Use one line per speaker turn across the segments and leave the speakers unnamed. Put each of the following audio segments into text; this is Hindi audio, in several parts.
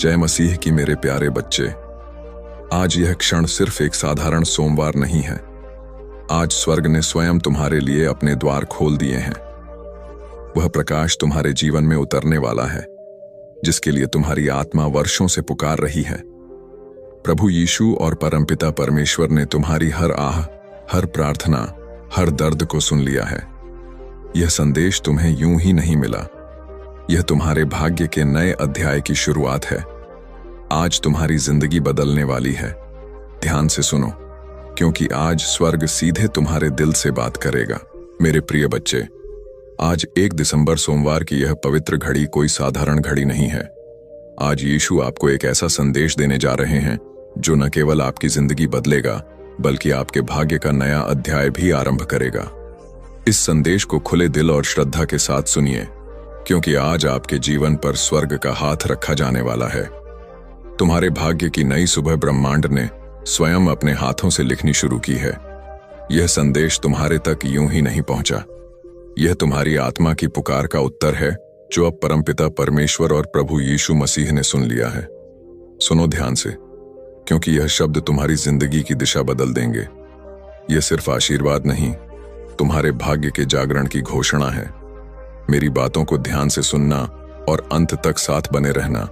जय मसीह की मेरे प्यारे बच्चे। आज यह क्षण सिर्फ एक साधारण सोमवार नहीं है। आज स्वर्ग ने स्वयं तुम्हारे लिए अपने द्वार खोल दिए हैं। वह प्रकाश तुम्हारे जीवन में उतरने वाला है जिसके लिए तुम्हारी आत्मा वर्षों से पुकार रही है। प्रभु यीशु और परमपिता परमेश्वर ने तुम्हारी हर आह, हर प्रार्थना, हर दर्द को सुन लिया है। यह संदेश तुम्हें यूं ही नहीं मिला। यह तुम्हारे भाग्य के नए अध्याय की शुरुआत है। आज तुम्हारी जिंदगी बदलने वाली है। ध्यान से सुनो, क्योंकि आज स्वर्ग सीधे तुम्हारे दिल से बात करेगा। मेरे प्रिय बच्चे, आज 1 दिसंबर सोमवार की यह पवित्र घड़ी कोई साधारण घड़ी नहीं है। आज यीशु आपको एक ऐसा संदेश देने जा रहे हैं जो न केवल आपकी जिंदगी बदलेगा बल्कि आपके भाग्य का नया अध्याय भी आरंभ करेगा। इस संदेश को खुले दिल और श्रद्धा के साथ सुनिए, क्योंकि आज आपके जीवन पर स्वर्ग का हाथ रखा जाने वाला है। तुम्हारे भाग्य की नई सुबह ब्रह्मांड ने स्वयं अपने हाथों से लिखनी शुरू की है। यह संदेश तुम्हारे तक यूं ही नहीं पहुंचा। यह तुम्हारी आत्मा की पुकार का उत्तर है जो अब परमपिता परमेश्वर और प्रभु यीशु मसीह ने सुन लिया है। सुनो ध्यान से, क्योंकि यह शब्द तुम्हारी जिंदगी की दिशा बदल देंगे। यह सिर्फ आशीर्वाद नहीं, तुम्हारे भाग्य के जागरण की घोषणा है। मेरी बातों को ध्यान से सुनना और अंत तक साथ बने रहना,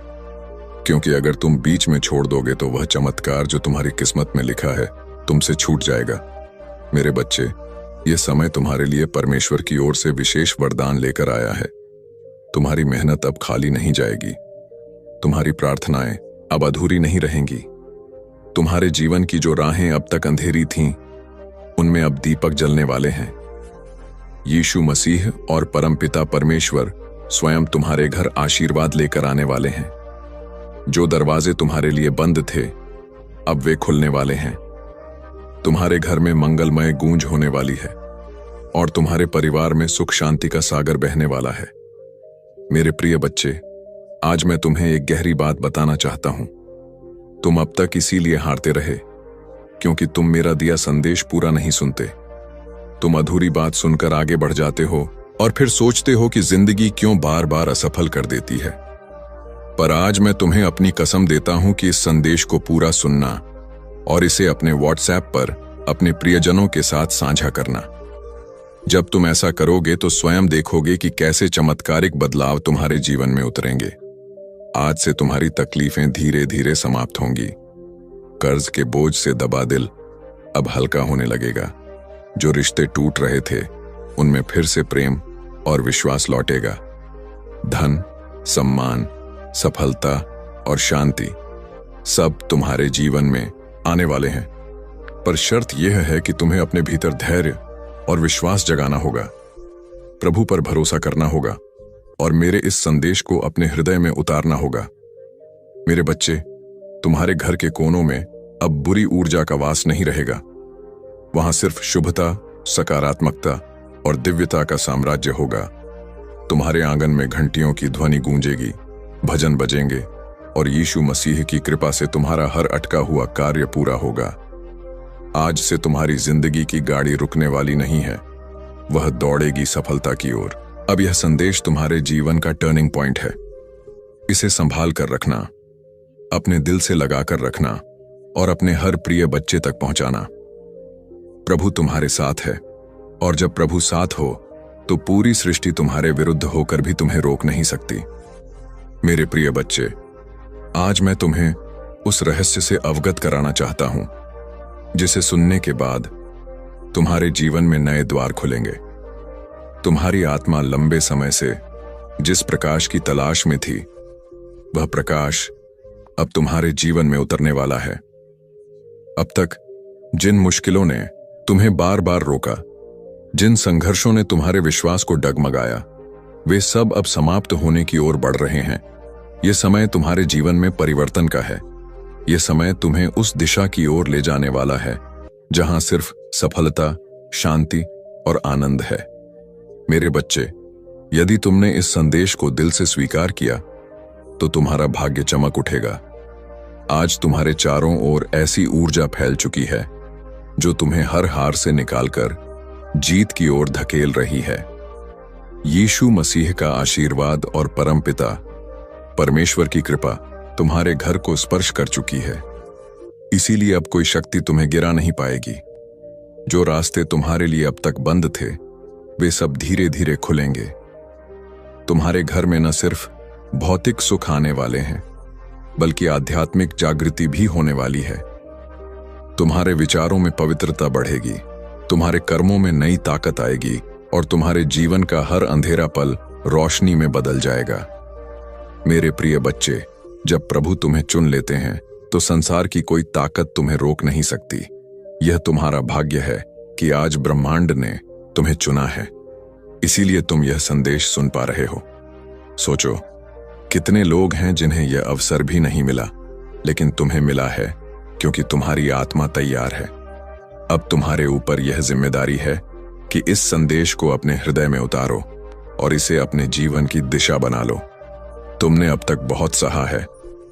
क्योंकि अगर तुम बीच में छोड़ दोगे तो वह चमत्कार जो तुम्हारी किस्मत में लिखा है तुमसे छूट जाएगा। मेरे बच्चे, यह समय तुम्हारे लिए परमेश्वर की ओर से विशेष वरदान लेकर आया है। तुम्हारी मेहनत अब खाली नहीं जाएगी। तुम्हारी प्रार्थनाएं अब अधूरी नहीं रहेंगी। तुम्हारे जीवन की जो राहें अब तक अंधेरी थीं, उनमें अब दीपक जलने वाले हैं। यीशु मसीह और परमपिता परमेश्वर स्वयं तुम्हारे घर आशीर्वाद लेकर आने वाले हैं। जो दरवाजे तुम्हारे लिए बंद थे, अब वे खुलने वाले हैं। तुम्हारे घर में मंगलमय गूंज होने वाली है और तुम्हारे परिवार में सुख शांति का सागर बहने वाला है। मेरे प्रिय बच्चे, आज मैं तुम्हें एक गहरी बात बताना चाहता हूं। तुम अब तक इसीलिए हारते रहे क्योंकि तुम मेरा दिया संदेश पूरा नहीं सुनते। तुम अधूरी बात सुनकर आगे बढ़ जाते हो और फिर सोचते हो कि जिंदगी क्यों बार बार असफल कर देती है। पर आज मैं तुम्हें अपनी कसम देता हूं कि इस संदेश को पूरा सुनना और इसे अपने व्हाट्सएप पर अपने प्रियजनों के साथ साझा करना। जब तुम ऐसा करोगे तो स्वयं देखोगे कि कैसे चमत्कारिक बदलाव तुम्हारे जीवन में उतरेंगे। आज से तुम्हारी तकलीफें धीरे धीरे समाप्त होंगी। कर्ज के बोझ से दबा दिल अब हल्का होने लगेगा। जो रिश्ते टूट रहे थे, उनमें फिर से प्रेम और विश्वास लौटेगा। धन, सम्मान, सफलता और शांति सब तुम्हारे जीवन में आने वाले हैं। पर शर्त यह है कि तुम्हें अपने भीतर धैर्य और विश्वास जगाना होगा, प्रभु पर भरोसा करना होगा और मेरे इस संदेश को अपने हृदय में उतारना होगा। मेरे बच्चे, तुम्हारे घर के कोनों में अब बुरी ऊर्जा का वास नहीं रहेगा। वहां सिर्फ शुभता, सकारात्मकता और दिव्यता का साम्राज्य होगा। तुम्हारे आंगन में घंटियों की ध्वनि गूंजेगी, भजन बजेंगे और यीशु मसीह की कृपा से तुम्हारा हर अटका हुआ कार्य पूरा होगा। आज से तुम्हारी जिंदगी की गाड़ी रुकने वाली नहीं है, वह दौड़ेगी सफलता की ओर। अब यह संदेश तुम्हारे जीवन का टर्निंग पॉइंट है। इसे संभाल कर रखना, अपने दिल से लगाकर रखना और अपने हर प्रिय बच्चे तक पहुंचाना। प्रभु तुम्हारे साथ है और जब प्रभु साथ हो तो पूरी सृष्टि तुम्हारे विरुद्ध होकर भी तुम्हें रोक नहीं सकती। मेरे प्रिय बच्चे, आज मैं तुम्हें उस रहस्य से अवगत कराना चाहता हूं जिसे सुनने के बाद तुम्हारे जीवन में नए द्वार खुलेंगे। तुम्हारी आत्मा लंबे समय से जिस प्रकाश की तलाश में थी, वह प्रकाश अब तुम्हारे जीवन में उतरने वाला है। अब तक जिन मुश्किलों ने तुम्हें बार बार रोका, जिन संघर्षों ने तुम्हारे विश्वास को डगमगाया, वे सब अब समाप्त होने की ओर बढ़ रहे हैं। यह समय तुम्हारे जीवन में परिवर्तन का है। यह समय तुम्हें उस दिशा की ओर ले जाने वाला है जहां सिर्फ सफलता, शांति और आनंद है। मेरे बच्चे, यदि तुमने इस संदेश को दिल से स्वीकार किया तो तुम्हारा भाग्य चमक उठेगा। आज तुम्हारे चारों ओर ऐसी ऊर्जा फैल चुकी है जो तुम्हें हर हार से निकालकर जीत की ओर धकेल रही है। यीशु मसीह का आशीर्वाद और परमपिता परमेश्वर की कृपा तुम्हारे घर को स्पर्श कर चुकी है। इसीलिए अब कोई शक्ति तुम्हें गिरा नहीं पाएगी। जो रास्ते तुम्हारे लिए अब तक बंद थे, वे सब धीरे धीरे खुलेंगे। तुम्हारे घर में न सिर्फ भौतिक सुख आने वाले हैं, बल्कि आध्यात्मिक जागृति भी होने वाली है। तुम्हारे विचारों में पवित्रता बढ़ेगी, तुम्हारे कर्मों में नई ताकत आएगी और तुम्हारे जीवन का हर अंधेरा पल रोशनी में बदल जाएगा। मेरे प्रिय बच्चे, जब प्रभु तुम्हें चुन लेते हैं तो संसार की कोई ताकत तुम्हें रोक नहीं सकती। यह तुम्हारा भाग्य है कि आज ब्रह्मांड ने तुम्हें चुना है, इसीलिए तुम यह संदेश सुन पा रहे हो। सोचो, कितने लोग हैं जिन्हें यह अवसर भी नहीं मिला, लेकिन तुम्हें मिला है क्योंकि तुम्हारी आत्मा तैयार है। अब तुम्हारे ऊपर यह जिम्मेदारी है कि इस संदेश को अपने हृदय में उतारो और इसे अपने जीवन की दिशा बना लो। तुमने अब तक बहुत सहा है,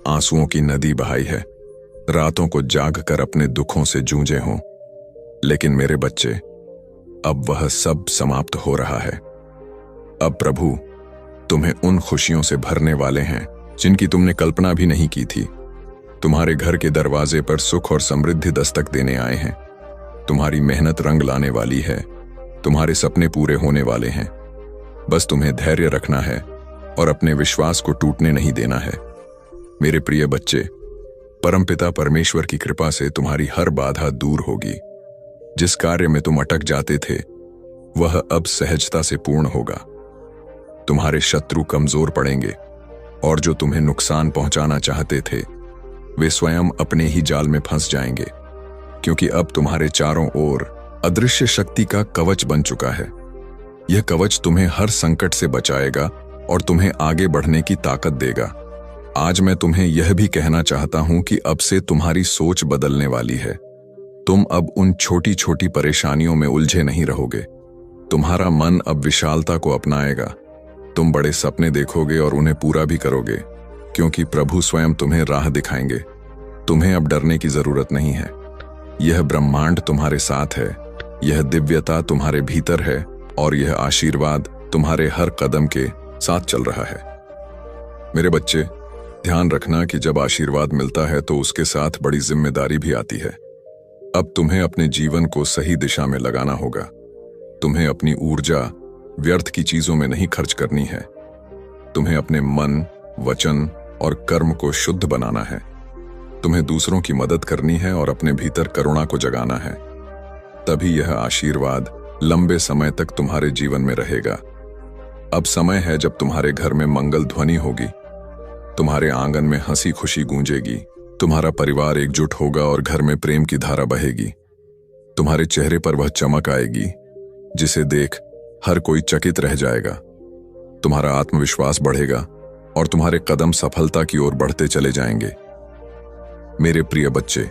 आंसुओं की नदी बहाई है, रातों को जाग कर अपने दुखों से जूझे हों, लेकिन मेरे बच्चे, अब वह सब समाप्त हो रहा है। अब प्रभु तुम्हें उन खुशियों से भरने वाले हैं जिनकी तुमने कल्पना भी नहीं की थी। तुम्हारे घर के दरवाजे पर सुख और समृद्धि दस्तक देने आए हैं। तुम्हारी मेहनत रंग लाने वाली है, तुम्हारे सपने पूरे होने वाले हैं। बस तुम्हें धैर्य रखना है और अपने विश्वास को टूटने नहीं देना है। मेरे प्रिय बच्चे, परमपिता परमेश्वर की कृपा से तुम्हारी हर बाधा दूर होगी। जिस कार्य में तुम अटक जाते थे, वह अब सहजता से पूर्ण होगा। तुम्हारे शत्रु कमजोर पड़ेंगे और जो तुम्हें नुकसान पहुंचाना चाहते थे, वे स्वयं अपने ही जाल में फंस जाएंगे, क्योंकि अब तुम्हारे चारों ओर अदृश्य शक्ति का कवच बन चुका है। यह कवच तुम्हें हर संकट से बचाएगा और तुम्हें आगे बढ़ने की ताकत देगा। आज मैं तुम्हें यह भी कहना चाहता हूं कि अब से तुम्हारी सोच बदलने वाली है। तुम अब उन छोटी छोटी परेशानियों में उलझे नहीं रहोगे। तुम्हारा मन अब विशालता को अपनाएगा। तुम बड़े सपने देखोगे और उन्हें पूरा भी करोगे, क्योंकि प्रभु स्वयं तुम्हें राह दिखाएंगे। तुम्हें अब डरने की जरूरत नहीं है। यह ब्रह्मांड तुम्हारे साथ है, यह दिव्यता तुम्हारे भीतर है और यह आशीर्वाद तुम्हारे हर कदम के साथ चल रहा है। मेरे बच्चे, ध्यान रखना कि जब आशीर्वाद मिलता है तो उसके साथ बड़ी जिम्मेदारी भी आती है। अब तुम्हें अपने जीवन को सही दिशा में लगाना होगा। तुम्हें अपनी ऊर्जा व्यर्थ की चीजों में नहीं खर्च करनी है। तुम्हें अपने मन, वचन और कर्म को शुद्ध बनाना है। तुम्हें दूसरों की मदद करनी है और अपने भीतर करुणा को जगाना है। तभी यह आशीर्वाद लंबे समय तक तुम्हारे जीवन में रहेगा। अब समय है जब तुम्हारे घर में मंगल ध्वनि होगी, तुम्हारे आंगन में हंसी खुशी गूंजेगी, तुम्हारा परिवार एकजुट होगा और घर में प्रेम की धारा बहेगी। तुम्हारे चेहरे पर वह चमक आएगी जिसे देख हर कोई चकित रह जाएगा। तुम्हारा आत्मविश्वास बढ़ेगा और तुम्हारे कदम सफलता की ओर बढ़ते चले जाएंगे। मेरे प्रिय बच्चे,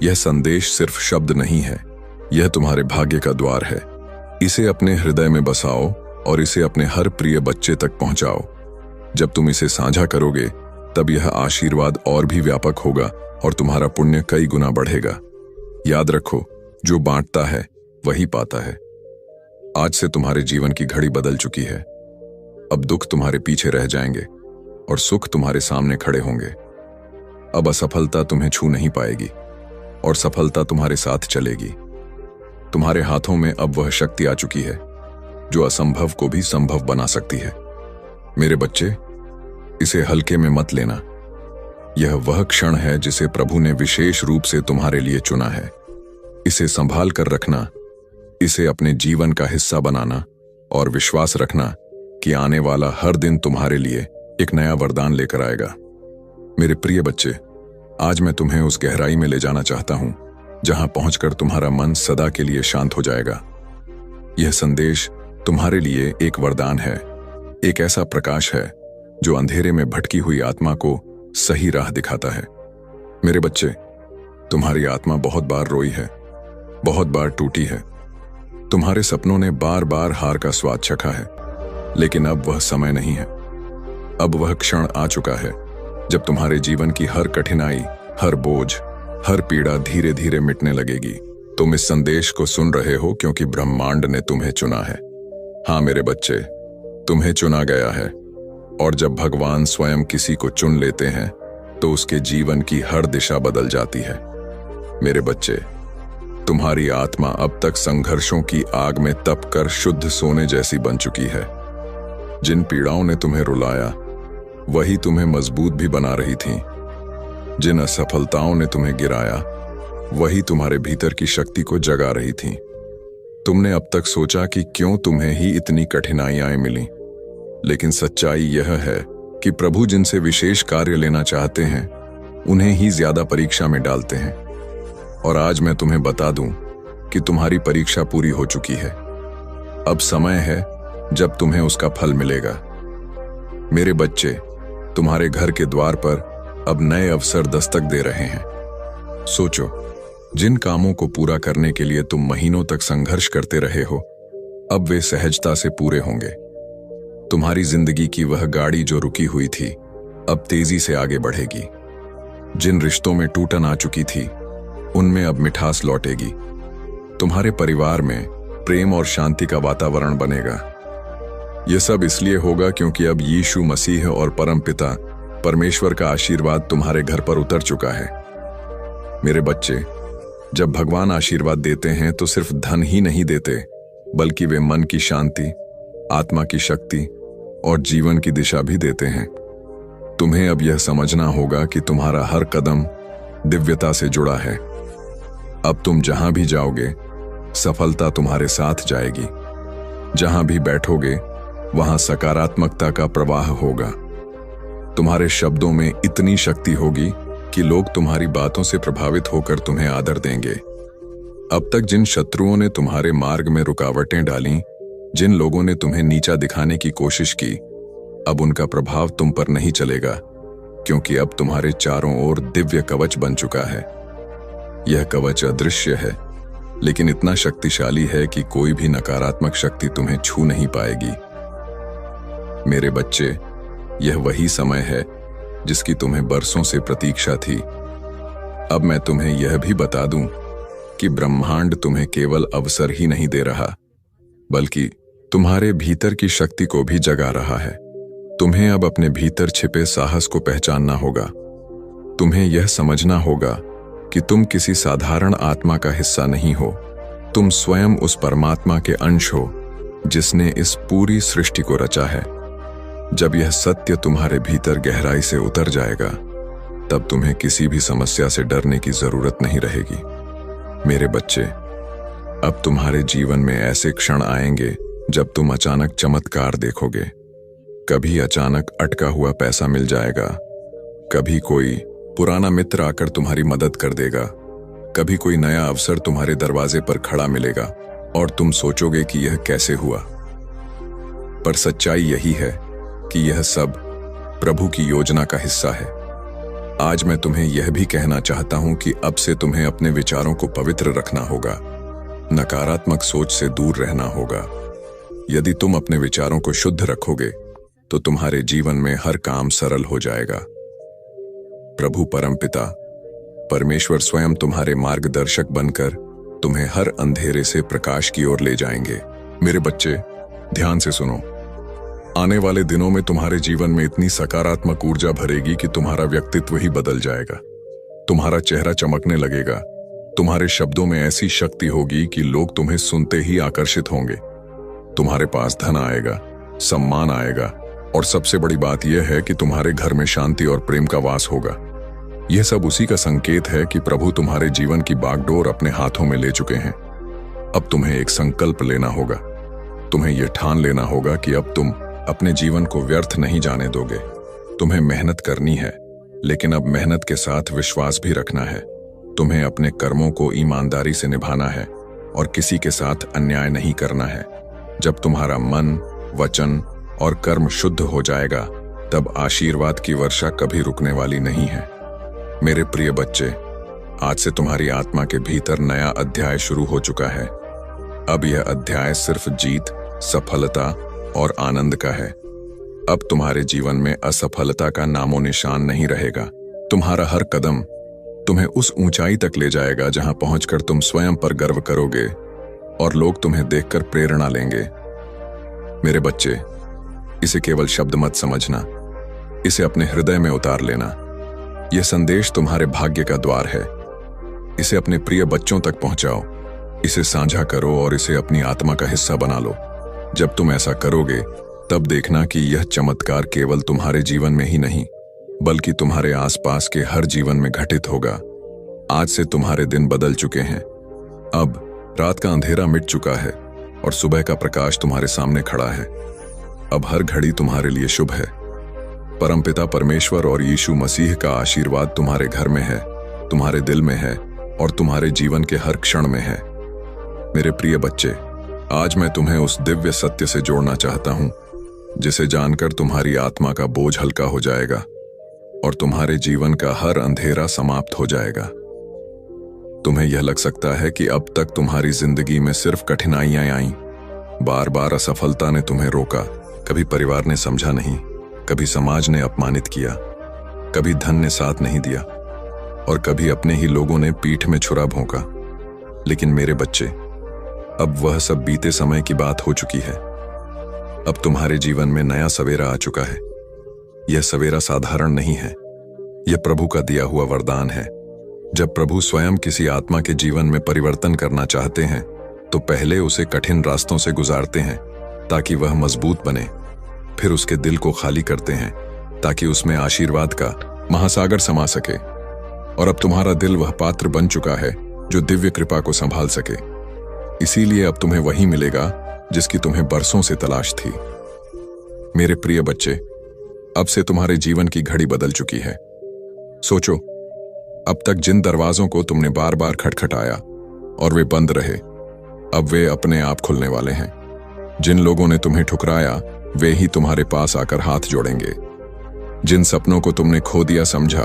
यह संदेश सिर्फ शब्द नहीं है, यह तुम्हारे भाग्य का द्वार है। इसे अपने हृदय में बसाओ और इसे अपने हर प्रिय बच्चे तक पहुंचाओ। जब तुम इसे साझा करोगे, तब यह आशीर्वाद और भी व्यापक होगा और तुम्हारा पुण्य कई गुना बढ़ेगा। याद रखो, जो बांटता है वही पाता है। आज से तुम्हारे जीवन की घड़ी बदल चुकी है। अब दुख तुम्हारे पीछे रह जाएंगे और सुख तुम्हारे सामने खड़े होंगे। अब असफलता तुम्हें छू नहीं पाएगी और सफलता तुम्हारे साथ चलेगी। तुम्हारे हाथों में अब वह शक्ति आ चुकी है जो असंभव को भी संभव बना सकती है। मेरे बच्चे, इसे हल्के में मत लेना। यह वह क्षण है जिसे प्रभु ने विशेष रूप से तुम्हारे लिए चुना है। इसे संभाल कर रखना, इसे अपने जीवन का हिस्सा बनाना और विश्वास रखना कि आने वाला हर दिन तुम्हारे लिए एक नया वरदान लेकर आएगा। मेरे प्रिय बच्चे, आज मैं तुम्हें उस गहराई में ले जाना चाहता हूं जहां पहुंचकर तुम्हारा मन सदा के लिए शांत हो जाएगा। यह संदेश तुम्हारे लिए एक वरदान है, एक ऐसा प्रकाश है जो अंधेरे में भटकी हुई आत्मा को सही राह दिखाता है। मेरे बच्चे, तुम्हारी आत्मा बहुत बार रोई है, बहुत बार टूटी है। तुम्हारे सपनों ने बार बार हार का स्वाद चखा है, लेकिन अब वह समय नहीं है। अब वह क्षण आ चुका है जब तुम्हारे जीवन की हर कठिनाई, हर बोझ, हर पीड़ा धीरे धीरे मिटने लगेगी। तुम इस संदेश को सुन रहे हो क्योंकि ब्रह्मांड ने तुम्हें चुना है। हाँ मेरे बच्चे, तुम्हें चुना गया है, और जब भगवान स्वयं किसी को चुन लेते हैं तो उसके जीवन की हर दिशा बदल जाती है। मेरे बच्चे, तुम्हारी आत्मा अब तक संघर्षों की आग में तपकर शुद्ध सोने जैसी बन चुकी है। जिन पीड़ाओं ने तुम्हें रुलाया वही तुम्हें मजबूत भी बना रही थीं। जिन असफलताओं ने तुम्हें गिराया वही तुम्हारे भीतर की शक्ति को जगा रही थीं। तुमने अब तक सोचा कि क्यों तुम्हें ही इतनी कठिनाइयां मिली, लेकिन सच्चाई यह है कि प्रभु जिनसे विशेष कार्य लेना चाहते हैं उन्हें ही ज्यादा परीक्षा में डालते हैं। और आज मैं तुम्हें बता दूं कि तुम्हारी परीक्षा पूरी हो चुकी है। अब समय है जब तुम्हें उसका फल मिलेगा। मेरे बच्चे, तुम्हारे घर के द्वार पर अब नए अवसर दस्तक दे रहे हैं। सोचो, जिन कामों को पूरा करने के लिए तुम महीनों तक संघर्ष करते रहे हो, अब वे सहजता से पूरे होंगे। तुम्हारी जिंदगी की वह गाड़ी जो रुकी हुई थी अब तेजी से आगे बढ़ेगी। जिन रिश्तों में टूटन आ चुकी थी उनमें अब मिठास लौटेगी। तुम्हारे परिवार में प्रेम और शांति का वातावरण बनेगा। यह सब इसलिए होगा क्योंकि अब यीशु मसीह और परमपिता परमेश्वर का आशीर्वाद तुम्हारे घर पर उतर चुका है। मेरे बच्चे, जब भगवान आशीर्वाद देते हैं तो सिर्फ धन ही नहीं देते, बल्कि वे मन की शांति, आत्मा की शक्ति और जीवन की दिशा भी देते हैं। तुम्हें अब यह समझना होगा कि तुम्हारा हर कदम दिव्यता से जुड़ा है। अब तुम जहां भी जाओगे सफलता तुम्हारे साथ जाएगी। जहां भी बैठोगे वहां सकारात्मकता का प्रवाह होगा। तुम्हारे शब्दों में इतनी शक्ति होगी कि लोग तुम्हारी बातों से प्रभावित होकर तुम्हें आदर देंगे। अब तक जिन शत्रुओं ने तुम्हारे मार्ग में रुकावटें डाली, जिन लोगों ने तुम्हें नीचा दिखाने की कोशिश की, अब उनका प्रभाव तुम पर नहीं चलेगा, क्योंकि अब तुम्हारे चारों ओर दिव्य कवच बन चुका है। यह कवच अदृश्य है, लेकिन इतना शक्तिशाली है कि कोई भी नकारात्मक शक्ति तुम्हें छू नहीं पाएगी। मेरे बच्चे, यह वही समय है जिसकी तुम्हें बरसों से प्रतीक्षा थी। अब मैं तुम्हें यह भी बता दूं कि ब्रह्मांड तुम्हें केवल अवसर ही नहीं दे रहा, बल्कि तुम्हारे भीतर की शक्ति को भी जगा रहा है। तुम्हें अब अपने भीतर छिपे साहस को पहचानना होगा। तुम्हें यह समझना होगा कि तुम किसी साधारण आत्मा का हिस्सा नहीं हो। तुम स्वयं उस परमात्मा के अंश हो जिसने इस पूरी सृष्टि को रचा है। जब यह सत्य तुम्हारे भीतर गहराई से उतर जाएगा, तब तुम्हें किसी भी समस्या से डरने की जरूरत नहीं रहेगी। मेरे बच्चे, अब तुम्हारे जीवन में ऐसे क्षण आएंगे जब तुम अचानक चमत्कार देखोगे। कभी अचानक अटका हुआ पैसा मिल जाएगा, कभी कोई पुराना मित्र आकर तुम्हारी मदद कर देगा, कभी कोई नया अवसर तुम्हारे दरवाजे पर खड़ा मिलेगा और तुम सोचोगे कि यह कैसे हुआ। पर सच्चाई यही है कि यह सब प्रभु की योजना का हिस्सा है। आज मैं तुम्हें यह भी कहना चाहता हूं कि अब से तुम्हें अपने विचारों को पवित्र रखना होगा, नकारात्मक सोच से दूर रहना होगा। यदि तुम अपने विचारों को शुद्ध रखोगे तो तुम्हारे जीवन में हर काम सरल हो जाएगा। प्रभु परमपिता परमेश्वर स्वयं तुम्हारे मार्गदर्शक बनकर तुम्हें हर अंधेरे से प्रकाश की ओर ले जाएंगे। मेरे बच्चे, ध्यान से सुनो। आने वाले दिनों में तुम्हारे जीवन में इतनी सकारात्मक ऊर्जा भरेगी कि तुम्हारा व्यक्तित्व ही बदल जाएगा। तुम्हारा चेहरा चमकने लगेगा। तुम्हारे शब्दों में ऐसी शक्ति होगी कि लोग तुम्हें सुनते ही आकर्षित होंगे। तुम्हारे पास धन आएगा, सम्मान आएगा और सबसे बड़ी बात यह है कि तुम्हारे घर में शांति और प्रेम का वास होगा। यह सब उसी का संकेत है कि प्रभु तुम्हारे जीवन की बागडोर अपने हाथों में ले चुके हैं। अब तुम्हें एक संकल्प लेना होगा। तुम्हें यह ठान लेना होगा कि अब तुम अपने जीवन को व्यर्थ नहीं जाने दोगे। तुम्हें मेहनत करनी है, लेकिन अब मेहनत के साथ विश्वास भी रखना है। तुम्हें अपने कर्मों को ईमानदारी से निभाना है और किसी के साथ अन्याय नहीं करना है। जब तुम्हारा मन, वचन और कर्म शुद्ध हो जाएगा, तब आशीर्वाद की वर्षा कभी रुकने वाली नहीं है। मेरे प्रिय बच्चे, आज से तुम्हारी आत्मा के भीतर नया अध्याय शुरू हो चुका है। अब यह अध्याय सिर्फ जीत, सफलता और आनंद का है। अब तुम्हारे जीवन में असफलता का नामो निशान नहीं रहेगा। तुम्हारा हर कदम तुम्हें उस ऊंचाई तक ले जाएगा जहां पहुंचकर तुम स्वयं पर गर्व करोगे और लोग तुम्हें देखकर प्रेरणा लेंगे। मेरे बच्चे, इसे केवल शब्द मत समझना, इसे अपने हृदय में उतार लेना। यह संदेश तुम्हारे भाग्य का द्वार है। इसे अपने प्रिय बच्चों तक पहुंचाओ, इसे साझा करो और इसे अपनी आत्मा का हिस्सा बना लो। जब तुम ऐसा करोगे तब देखना कि यह चमत्कार केवल तुम्हारे जीवन में ही नहीं बल्कि तुम्हारे आसपास के हर जीवन में घटित होगा। आज से तुम्हारे दिन बदल चुके हैं। अब रात का अंधेरा मिट चुका है और सुबह का प्रकाश तुम्हारे सामने खड़ा है। अब हर घड़ी तुम्हारे लिए शुभ है। परमपिता परमेश्वर और यीशु मसीह का आशीर्वाद तुम्हारे घर में है, तुम्हारे दिल में है और तुम्हारे जीवन के हर क्षण में है। मेरे प्रिय बच्चे, आज मैं तुम्हें उस दिव्य सत्य से जोड़ना चाहता हूं जिसे जानकर तुम्हारी आत्मा का बोझ हल्का हो जाएगा और तुम्हारे जीवन का हर अंधेरा समाप्त हो जाएगा। तुम्हें यह लग सकता है कि अब तक तुम्हारी जिंदगी में सिर्फ कठिनाइयां आईं, बार बार असफलता ने तुम्हें रोका, कभी परिवार ने समझा नहीं, कभी समाज ने अपमानित किया, कभी धन ने साथ नहीं दिया और कभी अपने ही लोगों ने पीठ में छुरा भोंका। लेकिन मेरे बच्चे, अब वह सब बीते समय की बात हो चुकी है। अब तुम्हारे जीवन में नया सवेरा आ चुका है। यह सवेरा साधारण नहीं है, यह प्रभु का दिया हुआ वरदान है। जब प्रभु स्वयं किसी आत्मा के जीवन में परिवर्तन करना चाहते हैं तो पहले उसे कठिन रास्तों से गुजारते हैं ताकि वह मजबूत बने। फिर उसके दिल को खाली करते हैं ताकि उसमें आशीर्वाद का महासागर समा सके। और अब तुम्हारा दिल वह पात्र बन चुका है जो दिव्य कृपा को संभाल सके। इसीलिए अब तुम्हें वही मिलेगा जिसकी तुम्हें बरसों से तलाश थी। मेरे प्रिय बच्चे, अब से तुम्हारे जीवन की घड़ी बदल चुकी है। सोचो, अब तक जिन दरवाजों को तुमने बार बार खटखटाया और वे बंद रहे, अब वे अपने आप खुलने वाले हैं। जिन लोगों ने तुम्हें ठुकराया वे ही तुम्हारे पास आकर हाथ जोड़ेंगे। जिन सपनों को तुमने खो दिया समझा,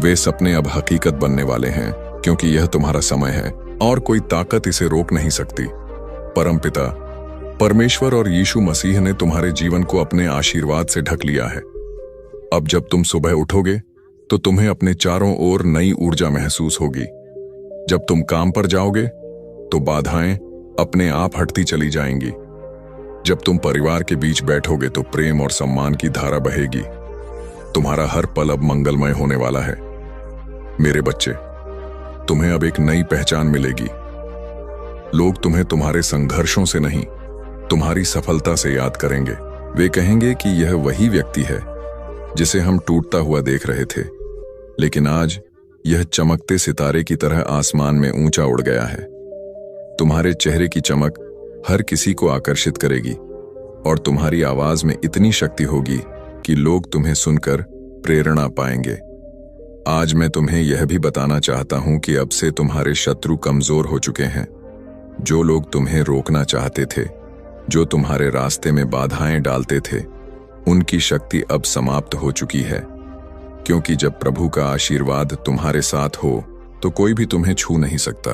वे सपने अब हकीकत बनने वाले हैं, क्योंकि यह तुम्हारा समय है और कोई ताकत इसे रोक नहीं सकती। परमपिता परमेश्वर और यीशु मसीह ने तुम्हारे जीवन को अपने आशीर्वाद से ढक लिया है। अब जब तुम सुबह उठोगे तो तुम्हें अपने चारों ओर नई ऊर्जा महसूस होगी। जब तुम काम पर जाओगे तो बाधाएं अपने आप हटती चली जाएंगी। जब तुम परिवार के बीच बैठोगे तो प्रेम और सम्मान की धारा बहेगी। तुम्हारा हर पल अब मंगलमय होने वाला है। मेरे बच्चे, तुम्हें अब एक नई पहचान मिलेगी। लोग तुम्हें तुम्हारे संघर्षों से नहीं, तुम्हारी सफलता से याद करेंगे। वे कहेंगे कि यह वही व्यक्ति है जिसे हम टूटता हुआ देख रहे थे, लेकिन आज यह चमकते सितारे की तरह आसमान में ऊंचा उड़ गया है। तुम्हारे चेहरे की चमक हर किसी को आकर्षित करेगी और तुम्हारी आवाज में इतनी शक्ति होगी कि लोग तुम्हें सुनकर प्रेरणा पाएंगे। आज मैं तुम्हें यह भी बताना चाहता हूं कि अब से तुम्हारे शत्रु कमजोर हो चुके हैं। जो लोग तुम्हें रोकना चाहते थे, जो तुम्हारे रास्ते में बाधाएं डालते थे, उनकी शक्ति अब समाप्त हो चुकी है। क्योंकि जब प्रभु का आशीर्वाद तुम्हारे साथ हो तो कोई भी तुम्हें छू नहीं सकता।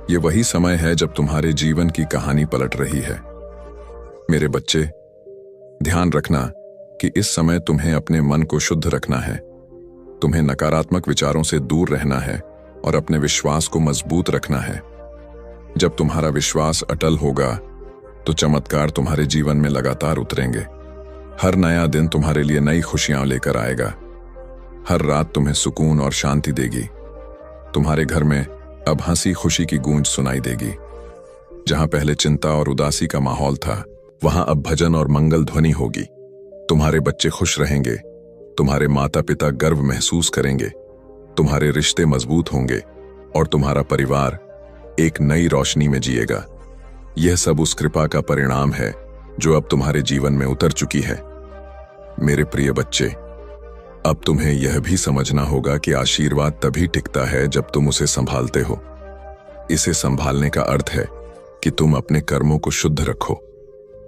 ये वही समय है जब तुम्हारे जीवन की कहानी पलट रही है। मेरे बच्चे, ध्यान रखना कि इस समय तुम्हें अपने मन को शुद्ध रखना है। तुम्हें नकारात्मक विचारों से दूर रहना है और अपने विश्वास को मजबूत रखना है। जब तुम्हारा विश्वास अटल होगा तो चमत्कार तुम्हारे जीवन में लगातार उतरेंगे। हर नया दिन तुम्हारे लिए नई खुशियां लेकर आएगा। हर रात तुम्हें सुकून और शांति देगी। तुम्हारे घर में अब हंसी खुशी की गूंज सुनाई देगी। जहां पहले चिंता और उदासी का माहौल था, वहां अब भजन और मंगल ध्वनि होगी। तुम्हारे बच्चे खुश रहेंगे, तुम्हारे माता पिता गर्व महसूस करेंगे, तुम्हारे रिश्ते मजबूत होंगे और तुम्हारा परिवार एक नई रोशनी में जिएगा। यह सब उस कृपा का परिणाम है जो अब तुम्हारे जीवन में उतर चुकी है। मेरे प्रिय बच्चे, अब तुम्हें यह भी समझना होगा कि आशीर्वाद तभी टिकता है जब तुम उसे संभालते हो। इसे संभालने का अर्थ है कि तुम अपने कर्मों को शुद्ध रखो,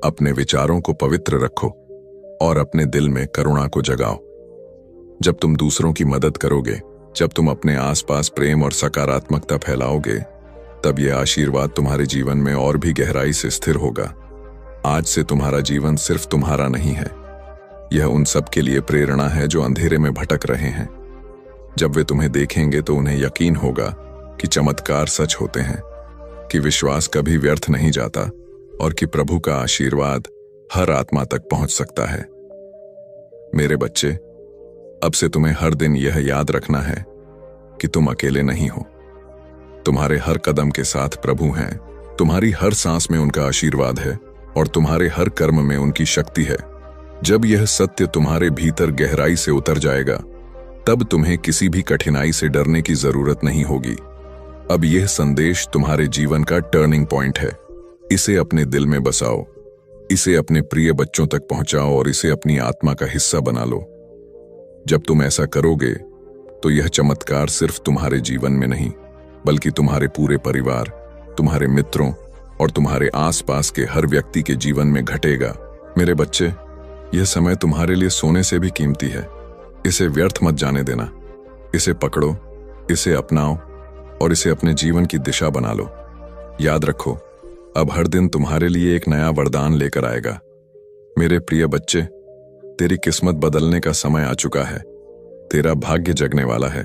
अपने विचारों को पवित्र रखो और अपने दिल में करुणा को जगाओ। जब तुम दूसरों की मदद करोगे, जब तुम अपने आसपास प्रेम और सकारात्मकता फैलाओगे, तब यह आशीर्वाद तुम्हारे जीवन में और भी गहराई से स्थिर होगा। आज से तुम्हारा जीवन सिर्फ तुम्हारा नहीं है, यह उन सब के लिए प्रेरणा है जो अंधेरे में भटक रहे हैं। जब वे तुम्हें देखेंगे तो उन्हें यकीन होगा कि चमत्कार सच होते हैं, कि विश्वास कभी व्यर्थ नहीं जाता और कि प्रभु का आशीर्वाद हर आत्मा तक पहुंच सकता है। मेरे बच्चे, अब से तुम्हें हर दिन यह याद रखना है कि तुम अकेले नहीं हो। तुम्हारे हर कदम के साथ प्रभु हैं, तुम्हारी हर सांस में उनका आशीर्वाद है और तुम्हारे हर कर्म में उनकी शक्ति है। जब यह सत्य तुम्हारे भीतर गहराई से उतर जाएगा, तब तुम्हें किसी भी कठिनाई से डरने की जरूरत नहीं होगी। अब यह संदेश तुम्हारे जीवन का टर्निंग पॉइंट है। इसे अपने दिल में बसाओ, इसे अपने प्रिय बच्चों तक पहुंचाओ और इसे अपनी आत्मा का हिस्सा बना लो। जब तुम ऐसा करोगे तो यह चमत्कार सिर्फ तुम्हारे जीवन में नहीं, बल्कि तुम्हारे पूरे परिवार, तुम्हारे मित्रों और तुम्हारे आसपास के हर व्यक्ति के जीवन में घटेगा। मेरे बच्चे, यह समय तुम्हारे लिए सोने से भी कीमती है। इसे व्यर्थ मत जाने देना। इसे पकड़ो, इसे अपनाओ और इसे अपने जीवन की दिशा बना लो। याद रखो, अब हर दिन तुम्हारे लिए एक नया वरदान लेकर आएगा। मेरे प्रिय बच्चे, तेरी किस्मत बदलने का समय आ चुका है। तेरा भाग्य जगने वाला है।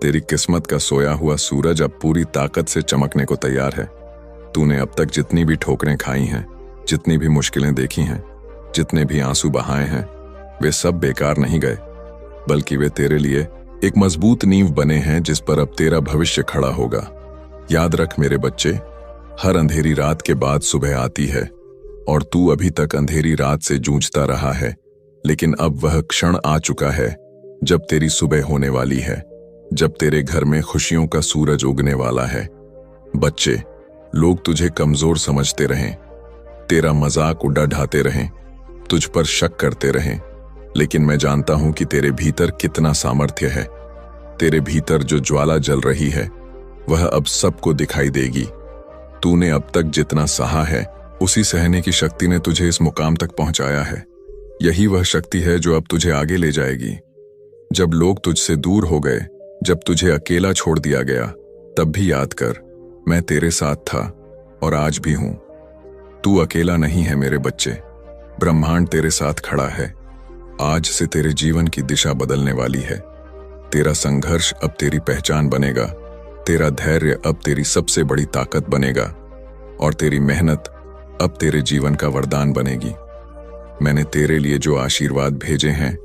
तेरी किस्मत का सोया हुआ सूरज अब पूरी ताकत से चमकने को तैयार है। तूने अब तक जितनी भी ठोकरें खाई हैं, जितनी भी मुश्किलें देखी हैं, जितने भी आंसू बहाए हैं, वे सब बेकार नहीं गए, बल्कि वे तेरे लिए एक मजबूत नींव बने हैं जिस पर अब तेरा भविष्य खड़ा होगा। याद रख मेरे बच्चे, हर अंधेरी रात के बाद सुबह आती है और तू अभी तक अंधेरी रात से जूझता रहा है, लेकिन अब वह क्षण आ चुका है जब तेरी सुबह होने वाली है, जब तेरे घर में खुशियों का सूरज उगने वाला है। बच्चे, लोग तुझे कमजोर समझते रहें, तेरा मजाक उड़ाते रहें, तुझ पर शक करते रहें, लेकिन मैं जानता हूं कि तेरे भीतर कितना सामर्थ्य है। तेरे भीतर जो ज्वाला जल रही है वह अब सबको दिखाई देगी। तूने अब तक जितना सहा है, उसी सहने की शक्ति ने तुझे इस मुकाम तक पहुंचाया है। यही वह शक्ति है जो अब तुझे आगे ले जाएगी। जब लोग तुझसे दूर हो गए, जब तुझे अकेला छोड़ दिया गया, तब भी याद कर, मैं तेरे साथ था और आज भी हूं। तू अकेला नहीं है मेरे बच्चे, ब्रह्मांड तेरे साथ खड़ा है। आज से तेरे जीवन की दिशा बदलने वाली है। तेरा संघर्ष अब तेरी पहचान बनेगा, तेरा धैर्य अब तेरी सबसे बड़ी ताकत बनेगा और तेरी मेहनत अब तेरे जीवन का वरदान बनेगी। मैंने तेरे लिए जो आशीर्वाद भेजे हैं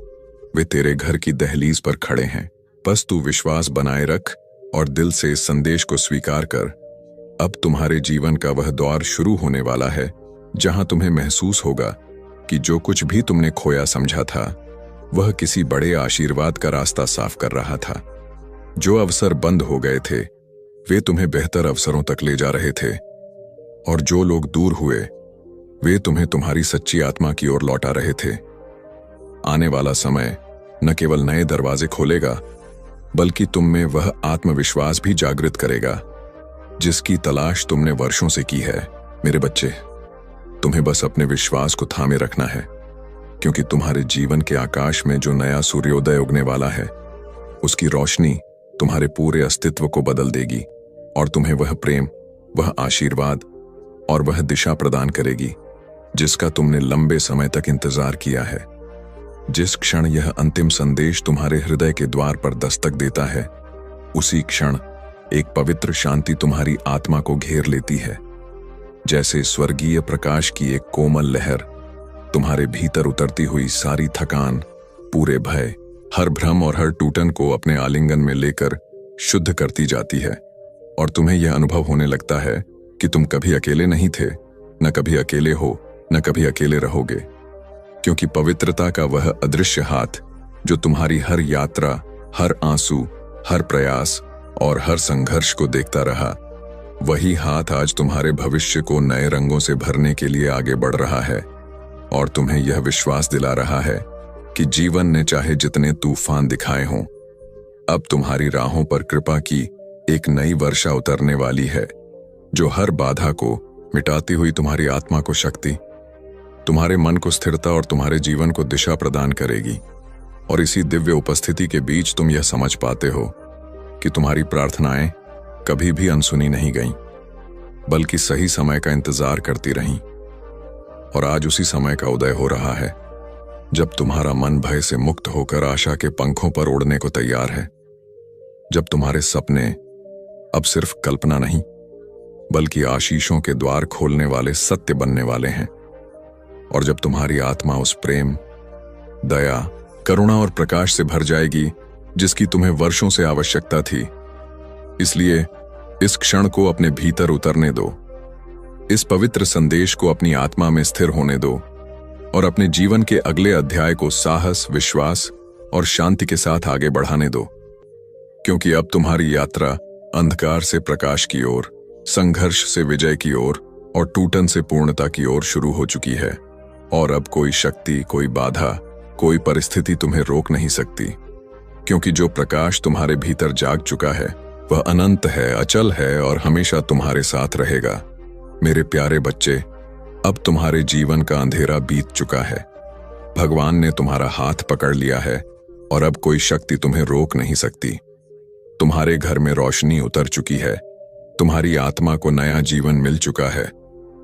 वे तेरे घर की दहलीज पर खड़े हैं। बस तू विश्वास बनाए रख और दिल से इस संदेश को स्वीकार कर। अब तुम्हारे जीवन का वह दौर शुरू होने वाला है जहां तुम्हें महसूस होगा कि जो कुछ भी तुमने खोया समझा था वह किसी बड़े आशीर्वाद का रास्ता साफ कर रहा था। जो अवसर बंद हो गए थे वे तुम्हें बेहतर अवसरों तक ले जा रहे थे और जो लोग दूर हुए वे तुम्हें तुम्हारी सच्ची आत्मा की ओर लौटा रहे थे। आने वाला समय न केवल नए दरवाजे खोलेगा, बल्कि तुम में वह आत्मविश्वास भी जागृत करेगा जिसकी तलाश तुमने वर्षों से की है। मेरे बच्चे, तुम्हें बस अपने विश्वास को थामे रखना है, क्योंकि तुम्हारे जीवन के आकाश में जो नया सूर्योदय उगने वाला है उसकी रोशनी तुम्हारे पूरे अस्तित्व को बदल देगी और तुम्हें वह प्रेम, वह आशीर्वाद और वह दिशा प्रदान करेगी जिसका तुमने लंबे समय तक इंतजार किया है। जिस क्षण यह अंतिम संदेश तुम्हारे हृदय के द्वार पर दस्तक देता है, उसी क्षण एक पवित्र शांति तुम्हारी आत्मा को घेर लेती है। जैसे स्वर्गीय प्रकाश की एक कोमल लहर तुम्हारे भीतर उतरती हुई सारी थकान, पूरे भय, हर भ्रम और हर टूटन को अपने आलिंगन में लेकर शुद्ध करती जाती है और तुम्हें यह अनुभव होने लगता है कि तुम कभी अकेले नहीं थे, न कभी अकेले हो, न कभी अकेले रहोगे, क्योंकि पवित्रता का वह अदृश्य हाथ जो तुम्हारी हर यात्रा, हर आंसू, हर प्रयास और हर संघर्ष को देखता रहा, वही हाथ आज तुम्हारे भविष्य को नए रंगों से भरने के लिए आगे बढ़ रहा है और तुम्हें यह विश्वास दिला रहा है कि जीवन ने चाहे जितने तूफान दिखाए हों, अब तुम्हारी राहों पर कृपा की एक नई वर्षा उतरने वाली है जो हर बाधा को मिटाती हुई तुम्हारी आत्मा को शक्ति, तुम्हारे मन को स्थिरता और तुम्हारे जीवन को दिशा प्रदान करेगी। और इसी दिव्य उपस्थिति के बीच तुम यह समझ पाते हो कि तुम्हारी प्रार्थनाएं कभी भी अनसुनी नहीं गईं, बल्कि सही समय का इंतजार करती रहीं। और आज उसी समय का उदय हो रहा है जब तुम्हारा मन भय से मुक्त होकर आशा के पंखों पर उड़ने को तैयार है, जब तुम्हारे सपने अब सिर्फ कल्पना नहीं बल्कि आशीषों के द्वार खोलने वाले सत्य बनने वाले हैं, और जब तुम्हारी आत्मा उस प्रेम, दया करुणा और प्रकाश से भर जाएगी जिसकी तुम्हें वर्षों से आवश्यकता थी। इसलिए इस क्षण को अपने भीतर उतरने दो, इस पवित्र संदेश को अपनी आत्मा में स्थिर होने दो और अपने जीवन के अगले अध्याय को साहस, विश्वास और शांति के साथ आगे बढ़ाने दो, क्योंकि अब तुम्हारी यात्रा अंधकार से प्रकाश की ओर, संघर्ष से विजय की ओर और टूटन से पूर्णता की ओर शुरू हो चुकी है। और अब कोई शक्ति, कोई बाधा, कोई परिस्थिति तुम्हें रोक नहीं सकती, क्योंकि जो प्रकाश तुम्हारे भीतर जाग चुका है वह अनंत है, अचल है और हमेशा तुम्हारे साथ रहेगा। मेरे प्यारे बच्चे, अब तुम्हारे जीवन का अंधेरा बीत चुका है। भगवान ने तुम्हारा हाथ पकड़ लिया है और अब कोई शक्ति तुम्हें रोक नहीं सकती। तुम्हारे घर में रोशनी उतर चुकी है, तुम्हारी आत्मा को नया जीवन मिल चुका है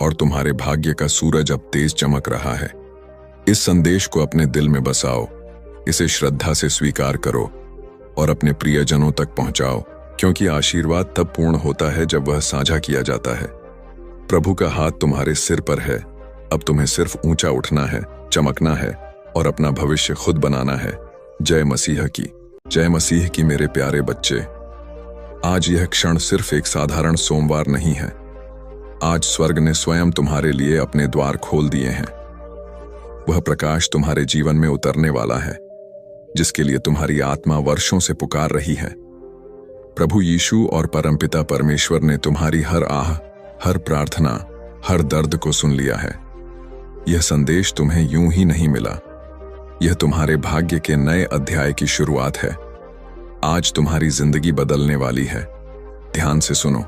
और तुम्हारे भाग्य का सूरज अब तेज चमक रहा है। इस संदेश को अपने दिल में बसाओ, इसे श्रद्धा से स्वीकार करो और अपने प्रियजनों तक पहुंचाओ, क्योंकि आशीर्वाद तब पूर्ण होता है जब वह साझा किया जाता है। प्रभु का हाथ तुम्हारे सिर पर है। अब तुम्हें सिर्फ ऊंचा उठना है, चमकना है और अपना भविष्य खुद बनाना है। जय मसीह की, जय मसीह की मेरे प्यारे बच्चे। आज यह क्षण सिर्फ एक साधारण सोमवार नहीं है। आज स्वर्ग ने स्वयं तुम्हारे लिए अपने द्वार खोल दिए हैं। वह प्रकाश तुम्हारे जीवन में उतरने वाला है जिसके लिए तुम्हारी आत्मा वर्षों से पुकार रही है। प्रभु यीशु और परमपिता परमेश्वर ने तुम्हारी हर आह, हर प्रार्थना, हर दर्द को सुन लिया है। यह संदेश तुम्हें यूं ही नहीं मिला, यह तुम्हारे भाग्य के नए अध्याय की शुरुआत है। आज तुम्हारी जिंदगी बदलने वाली है। ध्यान से सुनो,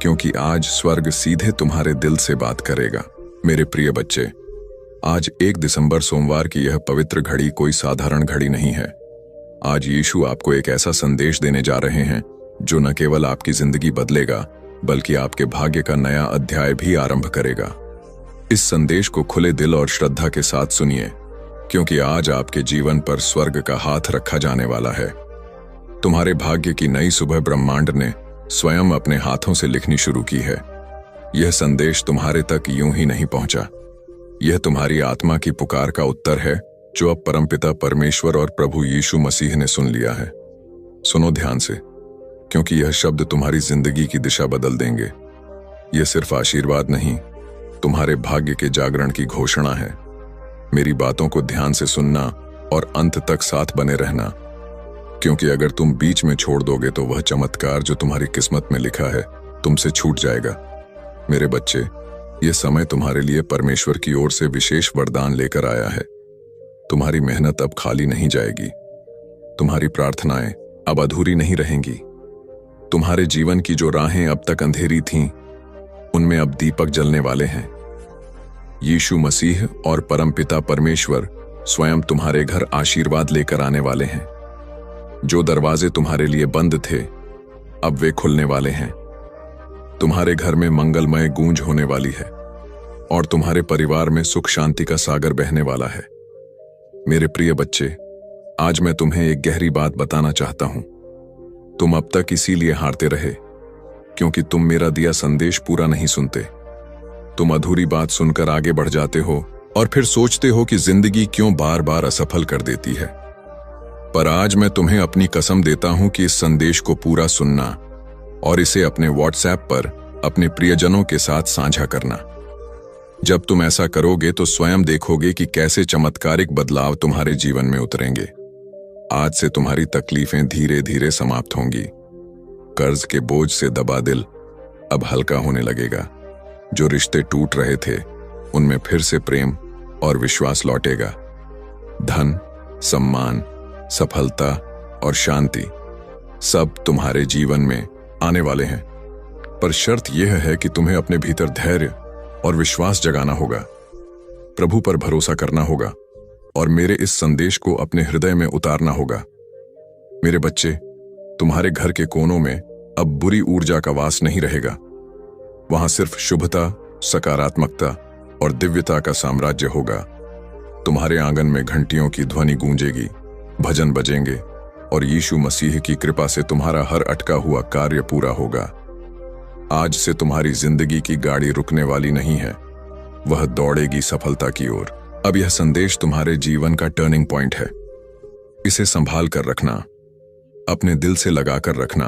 क्योंकि आज स्वर्ग सीधे तुम्हारे दिल से बात करेगा। मेरे प्रिय बच्चे, आज 1 दिसंबर सोमवार की यह पवित्र घड़ी कोई साधारण घड़ी नहीं है। आज यीशु आपको एक ऐसा संदेश देने जा रहे हैं जो न केवल आपकी जिंदगी बदलेगा बल्कि आपके भाग्य का नया अध्याय भी आरंभ करेगा। इस संदेश को खुले दिल और श्रद्धा के साथ सुनिए, क्योंकि आज आपके जीवन पर स्वर्ग का हाथ रखा जाने वाला है। तुम्हारे भाग्य की नई सुबह ब्रह्मांड ने स्वयं अपने हाथों से लिखनी शुरू की है। यह संदेश तुम्हारे तक यूं ही नहीं पहुंचा, यह तुम्हारी आत्मा की पुकार का उत्तर है जो अब परमपिता परमेश्वर और प्रभु यीशु मसीह ने सुन लिया है। सुनो ध्यान से, क्योंकि यह शब्द तुम्हारी जिंदगी की दिशा बदल देंगे। यह सिर्फ आशीर्वाद नहीं, तुम्हारे भाग्य के जागरण की घोषणा है। मेरी बातों को ध्यान से सुनना और अंत तक साथ बने रहना, क्योंकि अगर तुम बीच में छोड़ दोगे तो वह चमत्कार जो तुम्हारी किस्मत में लिखा है तुमसे छूट जाएगा। मेरे बच्चे, यह समय तुम्हारे लिए परमेश्वर की ओर से विशेष वरदान लेकर आया है। तुम्हारी मेहनत अब खाली नहीं जाएगी, तुम्हारी प्रार्थनाएं अब अधूरी नहीं रहेंगी। तुम्हारे जीवन की जो राहें अब तक अंधेरी थीं, उनमें अब दीपक जलने वाले हैं। यीशु मसीह और परमपिता परमेश्वर स्वयं तुम्हारे घर आशीर्वाद लेकर आने वाले हैं। जो दरवाजे तुम्हारे लिए बंद थे, अब वे खुलने वाले हैं। तुम्हारे घर में मंगलमय गूंज होने वाली है और तुम्हारे परिवार में सुख शांति का सागर बहने वाला है। मेरे प्रिय बच्चे, आज मैं तुम्हें एक गहरी बात बताना चाहता हूं। तुम अब तक इसीलिए हारते रहे क्योंकि तुम मेरा दिया संदेश पूरा नहीं सुनते। तुम अधूरी बात सुनकर आगे बढ़ जाते हो और फिर सोचते हो कि जिंदगी क्यों बार बार असफल कर देती है। पर आज मैं तुम्हें अपनी कसम देता हूं कि इस संदेश को पूरा सुनना और इसे अपने व्हाट्सएप पर अपने प्रियजनों के साथ साझा करना। जब तुम ऐसा करोगे तो स्वयं देखोगे कि कैसे चमत्कारिक बदलाव तुम्हारे जीवन में उतरेंगे। आज से तुम्हारी तकलीफें धीरे धीरे समाप्त होंगी। कर्ज के बोझ से दबा दिल अब हल्का होने लगेगा। जो रिश्ते टूट रहे थे, उनमें फिर से प्रेम और विश्वास लौटेगा। धन, सम्मान, सफलता और शांति सब तुम्हारे जीवन में आने वाले हैं। पर शर्त यह है कि तुम्हें अपने भीतर धैर्य और विश्वास जगाना होगा, प्रभु पर भरोसा करना होगा और मेरे इस संदेश को अपने हृदय में उतारना होगा। मेरे बच्चे, तुम्हारे घर के कोनों में अब बुरी ऊर्जा का वास नहीं रहेगा। वहां सिर्फ शुभता, सकारात्मकता और दिव्यता का साम्राज्य होगा। तुम्हारे आंगन में घंटियों की ध्वनि गूंजेगी, भजन बजेंगे और यीशु मसीह की कृपा से तुम्हारा हर अटका हुआ कार्य पूरा होगा। आज से तुम्हारी जिंदगी की गाड़ी रुकने वाली नहीं है, वह दौड़ेगी सफलता की ओर। अब यह संदेश तुम्हारे जीवन का टर्निंग पॉइंट है। इसे संभाल कर रखना, अपने दिल से लगाकर रखना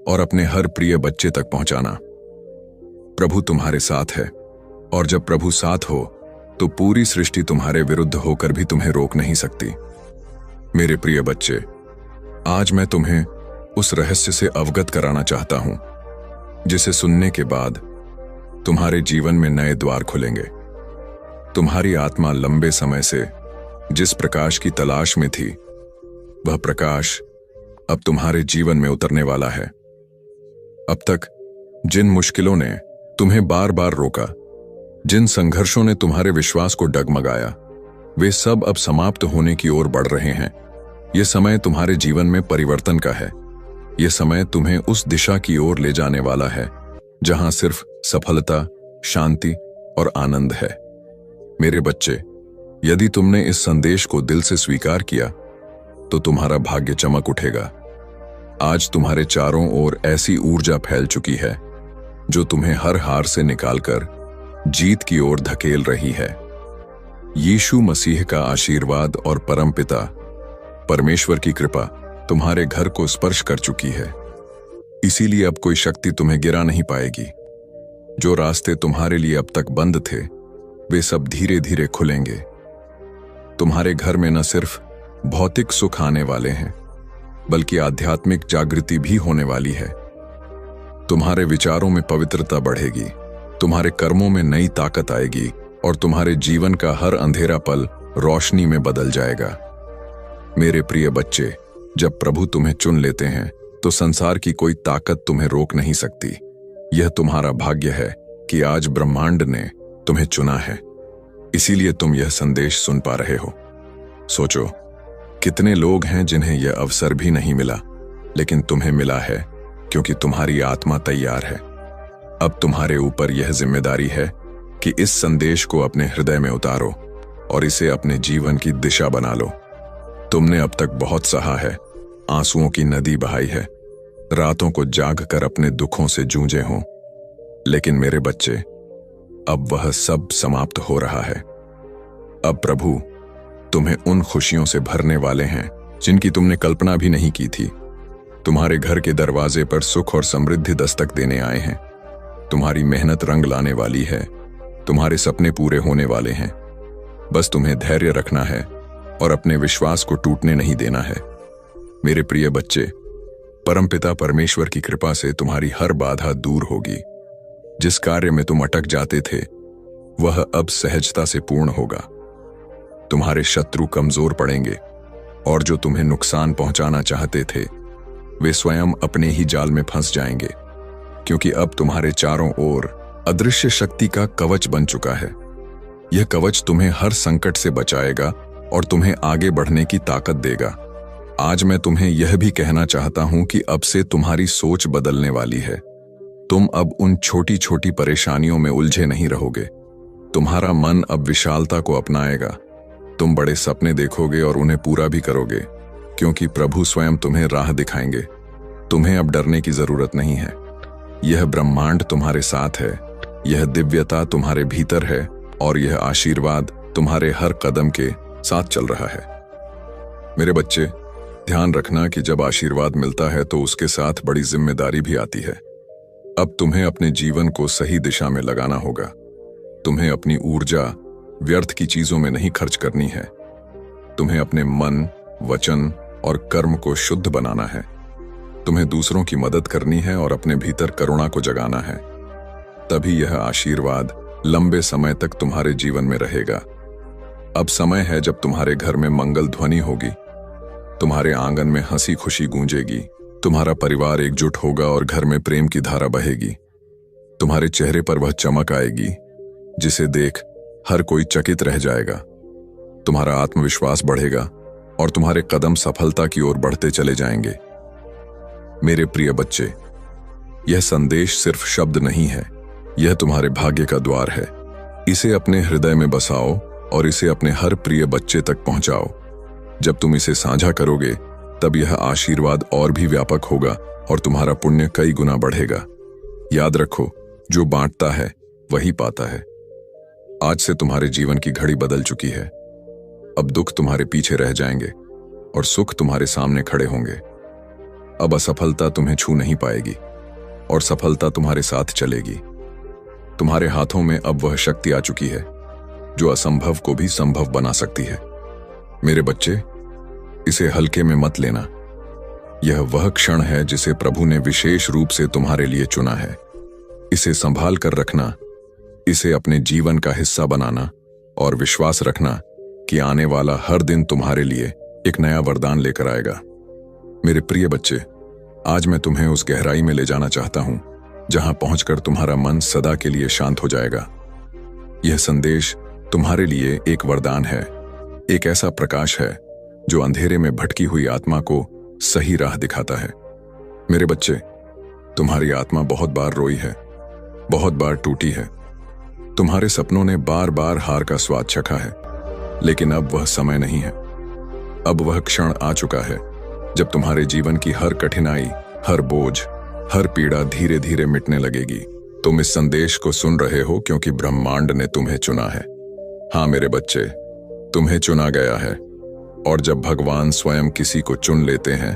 और अपने हर प्रिय बच्चे तक पहुंचाना। प्रभु तुम्हारे साथ है, और जब प्रभु साथ हो तो पूरी सृष्टि तुम्हारे विरुद्ध होकर भी तुम्हें रोक नहीं सकती। मेरे प्रिय बच्चे, आज मैं तुम्हें उस रहस्य से अवगत कराना चाहता हूं जिसे सुनने के बाद तुम्हारे जीवन में नए द्वार खुलेंगे। तुम्हारी आत्मा लंबे समय से जिस प्रकाश की तलाश में थी, वह प्रकाश अब तुम्हारे जीवन में उतरने वाला है। अब तक जिन मुश्किलों ने तुम्हें बार बार रोका, जिन संघर्षों ने तुम्हारे विश्वास को डगमगाया, वे सब अब समाप्त होने की ओर बढ़ रहे हैं। यह समय तुम्हारे जीवन में परिवर्तन का है। यह समय तुम्हें उस दिशा की ओर ले जाने वाला है जहां सिर्फ सफलता, शांति और आनंद है। मेरे बच्चे, यदि तुमने इस संदेश को दिल से स्वीकार किया तो तुम्हारा भाग्य चमक उठेगा। आज तुम्हारे चारों ओर ऐसी ऊर्जा फैल चुकी है जो तुम्हें हर हार से निकालकर जीत की ओर धकेल रही है। यीशु मसीह का आशीर्वाद और परमपिता परमेश्वर की कृपा तुम्हारे घर को स्पर्श कर चुकी है। इसीलिए अब कोई शक्ति तुम्हें गिरा नहीं पाएगी। जो रास्ते तुम्हारे लिए अब तक बंद थे, वे सब धीरे धीरे खुलेंगे। तुम्हारे घर में न सिर्फ भौतिक सुख आने वाले हैं, बल्कि आध्यात्मिक जागृति भी होने वाली है। तुम्हारे विचारों में पवित्रता बढ़ेगी, तुम्हारे कर्मों में नई ताकत आएगी और तुम्हारे जीवन का हर अंधेरा पल रोशनी में बदल जाएगा। मेरे प्रिय बच्चे, जब प्रभु तुम्हें चुन लेते हैं तो संसार की कोई ताकत तुम्हें रोक नहीं सकती। यह तुम्हारा भाग्य है कि आज ब्रह्मांड ने तुम्हें चुना है, इसीलिए तुम यह संदेश सुन पा रहे हो। सोचो, कितने लोग हैं जिन्हें यह अवसर भी नहीं मिला, लेकिन तुम्हें मिला है क्योंकि तुम्हारी आत्मा तैयार है। अब तुम्हारे ऊपर यह जिम्मेदारी है कि इस संदेश को अपने हृदय में उतारो और इसे अपने जीवन की दिशा बना लो। तुमने अब तक बहुत सहा है, आंसुओं की नदी बहाई है, रातों को जाग कर अपने दुखों से जूझे हों, लेकिन मेरे बच्चे, अब वह सब समाप्त हो रहा है। अब प्रभु तुम्हें उन खुशियों से भरने वाले हैं जिनकी तुमने कल्पना भी नहीं की थी। तुम्हारे घर के दरवाजे पर सुख और समृद्धि दस्तक देने आए हैं। तुम्हारी मेहनत रंग लाने वाली है, तुम्हारे सपने पूरे होने वाले हैं। बस तुम्हें धैर्य रखना है और अपने विश्वास को टूटने नहीं देना है। मेरे प्रिय बच्चे, परमपिता परमेश्वर की कृपा से तुम्हारी हर बाधा दूर होगी। जिस कार्य में तुम अटक जाते थे, वह अब सहजता से पूर्ण होगा। तुम्हारे शत्रु कमजोर पड़ेंगे और जो तुम्हें नुकसान पहुंचाना चाहते थे, वे स्वयं अपने ही जाल में फंस जाएंगे, क्योंकि अब तुम्हारे चारों ओर अदृश्य शक्ति का कवच बन चुका है। यह कवच तुम्हें हर संकट से बचाएगा और तुम्हें आगे बढ़ने की ताकत देगा। आज मैं तुम्हें यह भी कहना चाहता हूं कि अब से तुम्हारी सोच बदलने वाली है। तुम अब उन छोटी छोटी परेशानियों में उलझे नहीं रहोगे। तुम्हारा मन अब विशालता को अपनाएगा। तुम बड़े सपने देखोगे और उन्हें पूरा भी करोगे, क्योंकि प्रभु स्वयं तुम्हें राह दिखाएंगे। तुम्हें अब डरने की जरूरत नहीं है। यह ब्रह्मांड तुम्हारे साथ है, यह दिव्यता तुम्हारे भीतर है और यह आशीर्वाद तुम्हारे हर कदम के साथ चल रहा है। मेरे बच्चे, ध्यान रखना कि जब आशीर्वाद मिलता है तो उसके साथ बड़ी जिम्मेदारी भी आती है। अब तुम्हें अपने जीवन को सही दिशा में लगाना होगा। तुम्हें अपनी ऊर्जा व्यर्थ की चीजों में नहीं खर्च करनी है। तुम्हें अपने मन, वचन और कर्म को शुद्ध बनाना है। तुम्हें दूसरों की मदद करनी है और अपने भीतर करुणा को जगाना है। तभी यह आशीर्वाद लंबे समय तक तुम्हारे जीवन में रहेगा। अब समय है जब तुम्हारे घर में मंगल ध्वनि होगी, तुम्हारे आंगन में हंसी खुशी गूंजेगी, तुम्हारा परिवार एकजुट होगा और घर में प्रेम की धारा बहेगी। तुम्हारे चेहरे पर वह चमक आएगी जिसे देख हर कोई चकित रह जाएगा। तुम्हारा आत्मविश्वास बढ़ेगा और तुम्हारे कदम सफलता की ओर बढ़ते चले जाएंगे। मेरे प्रिय बच्चे, यह संदेश सिर्फ शब्द नहीं है, यह तुम्हारे भाग्य का द्वार है। इसे अपने हृदय में बसाओ और इसे अपने हर प्रिय बच्चे तक पहुंचाओ। जब तुम इसे साझा करोगे, तब यह आशीर्वाद और भी व्यापक होगा और तुम्हारा पुण्य कई गुना बढ़ेगा। याद रखो, जो बांटता है वही पाता है। आज से तुम्हारे जीवन की घड़ी बदल चुकी है। अब दुख तुम्हारे पीछे रह जाएंगे और सुख तुम्हारे सामने खड़े होंगे। अब असफलता तुम्हें छू नहीं पाएगी और सफलता तुम्हारे साथ चलेगी। तुम्हारे हाथों में अब वह शक्ति आ चुकी है जो असंभव को भी संभव बना सकती है। मेरे बच्चे, इसे हल्के में मत लेना। यह वह क्षण है जिसे प्रभु ने विशेष रूप से तुम्हारे लिए चुना है। इसे संभाल कर रखना, इसे अपने जीवन का हिस्सा बनाना और विश्वास रखना कि आने वाला हर दिन तुम्हारे लिए एक नया वरदान लेकर आएगा। मेरे प्रिय बच्चे, आज मैं तुम्हें उस गहराई में ले जाना चाहता हूं जहां पहुंचकर तुम्हारा मन सदा के लिए शांत हो जाएगा। यह संदेश तुम्हारे लिए एक वरदान है, एक ऐसा प्रकाश है जो अंधेरे में भटकी हुई आत्मा को सही राह दिखाता है। मेरे बच्चे, तुम्हारी आत्मा बहुत बार रोई है, बहुत बार टूटी है। तुम्हारे सपनों ने बार बार हार का स्वाद चखा है, लेकिन अब वह समय नहीं है। अब वह क्षण आ चुका है जब तुम्हारे जीवन की हर कठिनाई, हर बोझ, हर पीड़ा धीरे धीरे मिटने लगेगी। तुम इस संदेश को सुन रहे हो क्योंकि ब्रह्मांड ने तुम्हें चुना है। हाँ मेरे बच्चे, तुम्हें चुना गया है, और जब भगवान स्वयं किसी को चुन लेते हैं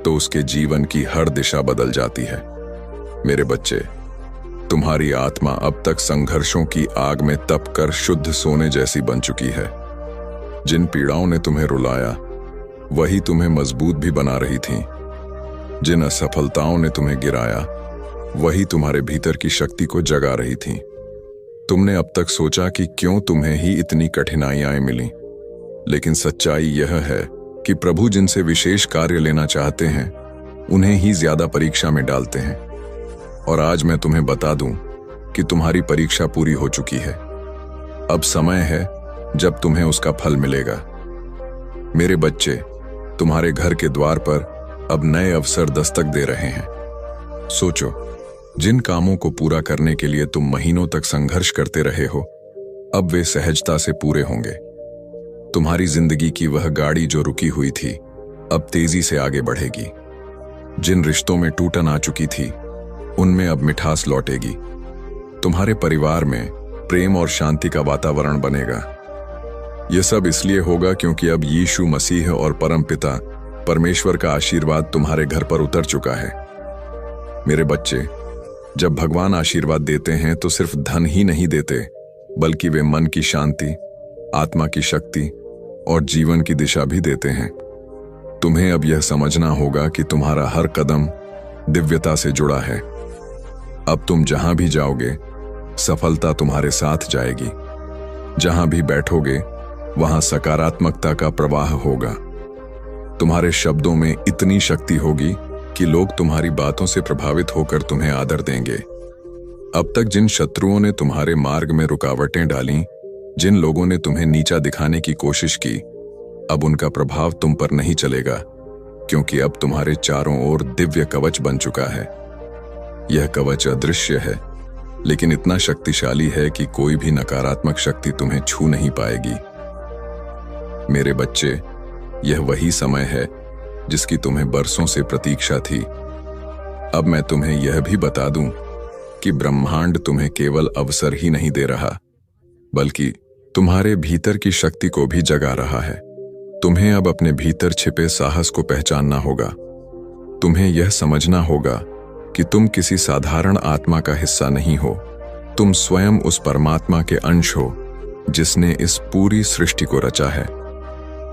तो उसके जीवन की हर दिशा बदल जाती है। मेरे बच्चे, तुम्हारी आत्मा अब तक संघर्षों की आग में तप कर शुद्ध सोने जैसी बन चुकी है। जिन पीड़ाओं ने तुम्हें रुलाया वही तुम्हें मजबूत भी बना रही थीं। जिन असफलताओं ने तुम्हें गिराया वही तुम्हारे भीतर की शक्ति को जगा रही थीं। तुमने अब तक सोचा कि क्यों तुम्हें ही इतनी कठिनाइयां मिली, लेकिन सच्चाई यह है कि प्रभु जिनसे विशेष कार्य लेना चाहते हैं उन्हें ही ज्यादा परीक्षा में डालते हैं। और आज मैं तुम्हें बता दूं कि तुम्हारी परीक्षा पूरी हो चुकी है। अब समय है जब तुम्हें उसका फल मिलेगा। मेरे बच्चे, तुम्हारे घर के द्वार पर अब नए अवसर दस्तक दे रहे हैं। सोचो, जिन कामों को पूरा करने के लिए तुम महीनों तक संघर्ष करते रहे हो, अब वे सहजता से पूरे होंगे। तुम्हारी जिंदगी की वह गाड़ी जो रुकी हुई थी अब तेजी से आगे बढ़ेगी। जिन रिश्तों में टूटन आ चुकी थी उनमें अब मिठास लौटेगी। तुम्हारे परिवार में प्रेम और शांति का वातावरण बनेगा। यह सब इसलिए होगा क्योंकि अब यीशु मसीह और परमपिता परमेश्वर का आशीर्वाद तुम्हारे घर पर उतर चुका है। मेरे बच्चे, जब भगवान आशीर्वाद देते हैं तो सिर्फ धन ही नहीं देते, बल्कि वे मन की शांति, आत्मा की शक्ति और जीवन की दिशा भी देते हैं। तुम्हें अब यह समझना होगा कि तुम्हारा हर कदम दिव्यता से जुड़ा है। अब तुम जहां भी जाओगे सफलता तुम्हारे साथ जाएगी। जहां भी बैठोगे वहां सकारात्मकता का प्रवाह होगा। तुम्हारे शब्दों में इतनी शक्ति होगी कि लोग तुम्हारी बातों से प्रभावित होकर तुम्हें आदर देंगे। अब तक जिन शत्रुओं ने तुम्हारे मार्ग में रुकावटें डाली, जिन लोगों ने तुम्हें नीचा दिखाने की कोशिश की, अब उनका प्रभाव तुम पर नहीं चलेगा, क्योंकि अब तुम्हारे चारों ओर दिव्य कवच बन चुका है। यह कवच अदृश्य है, लेकिन इतना शक्तिशाली है कि कोई भी नकारात्मक शक्ति तुम्हें छू नहीं पाएगी। मेरे बच्चे, यह वही समय है जिसकी तुम्हें बरसों से प्रतीक्षा थी। अब मैं तुम्हें यह भी बता दूं कि ब्रह्मांड तुम्हें केवल अवसर ही नहीं दे रहा, बल्कि तुम्हारे भीतर की शक्ति को भी जगा रहा है। तुम्हें अब अपने भीतर छिपे साहस को पहचानना होगा। तुम्हें यह समझना होगा कि तुम किसी साधारण आत्मा का हिस्सा नहीं हो। तुम स्वयं उस परमात्मा के अंश हो जिसने इस पूरी सृष्टि को रचा है।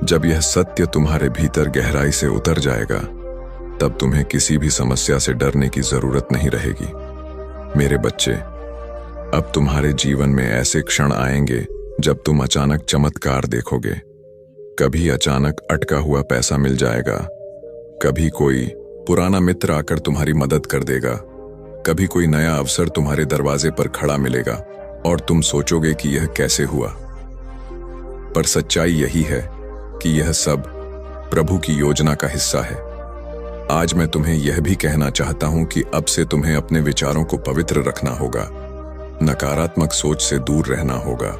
जब यह सत्य तुम्हारे भीतर गहराई से उतर जाएगा, तब तुम्हें किसी भी समस्या से डरने की जरूरत नहीं रहेगी। मेरे बच्चे, अब तुम्हारे जीवन में ऐसे क्षण आएंगे जब तुम अचानक चमत्कार देखोगे। कभी अचानक अटका हुआ पैसा मिल जाएगा, कभी कोई पुराना मित्र आकर तुम्हारी मदद कर देगा, कभी कोई नया अवसर तुम्हारे दरवाजे पर खड़ा मिलेगा और तुम सोचोगे कि यह कैसे हुआ। पर सच्चाई यही है कि यह सब प्रभु की योजना का हिस्सा है। आज मैं तुम्हें यह भी कहना चाहता हूं कि अब से तुम्हें अपने विचारों को पवित्र रखना होगा, नकारात्मक सोच से दूर रहना होगा।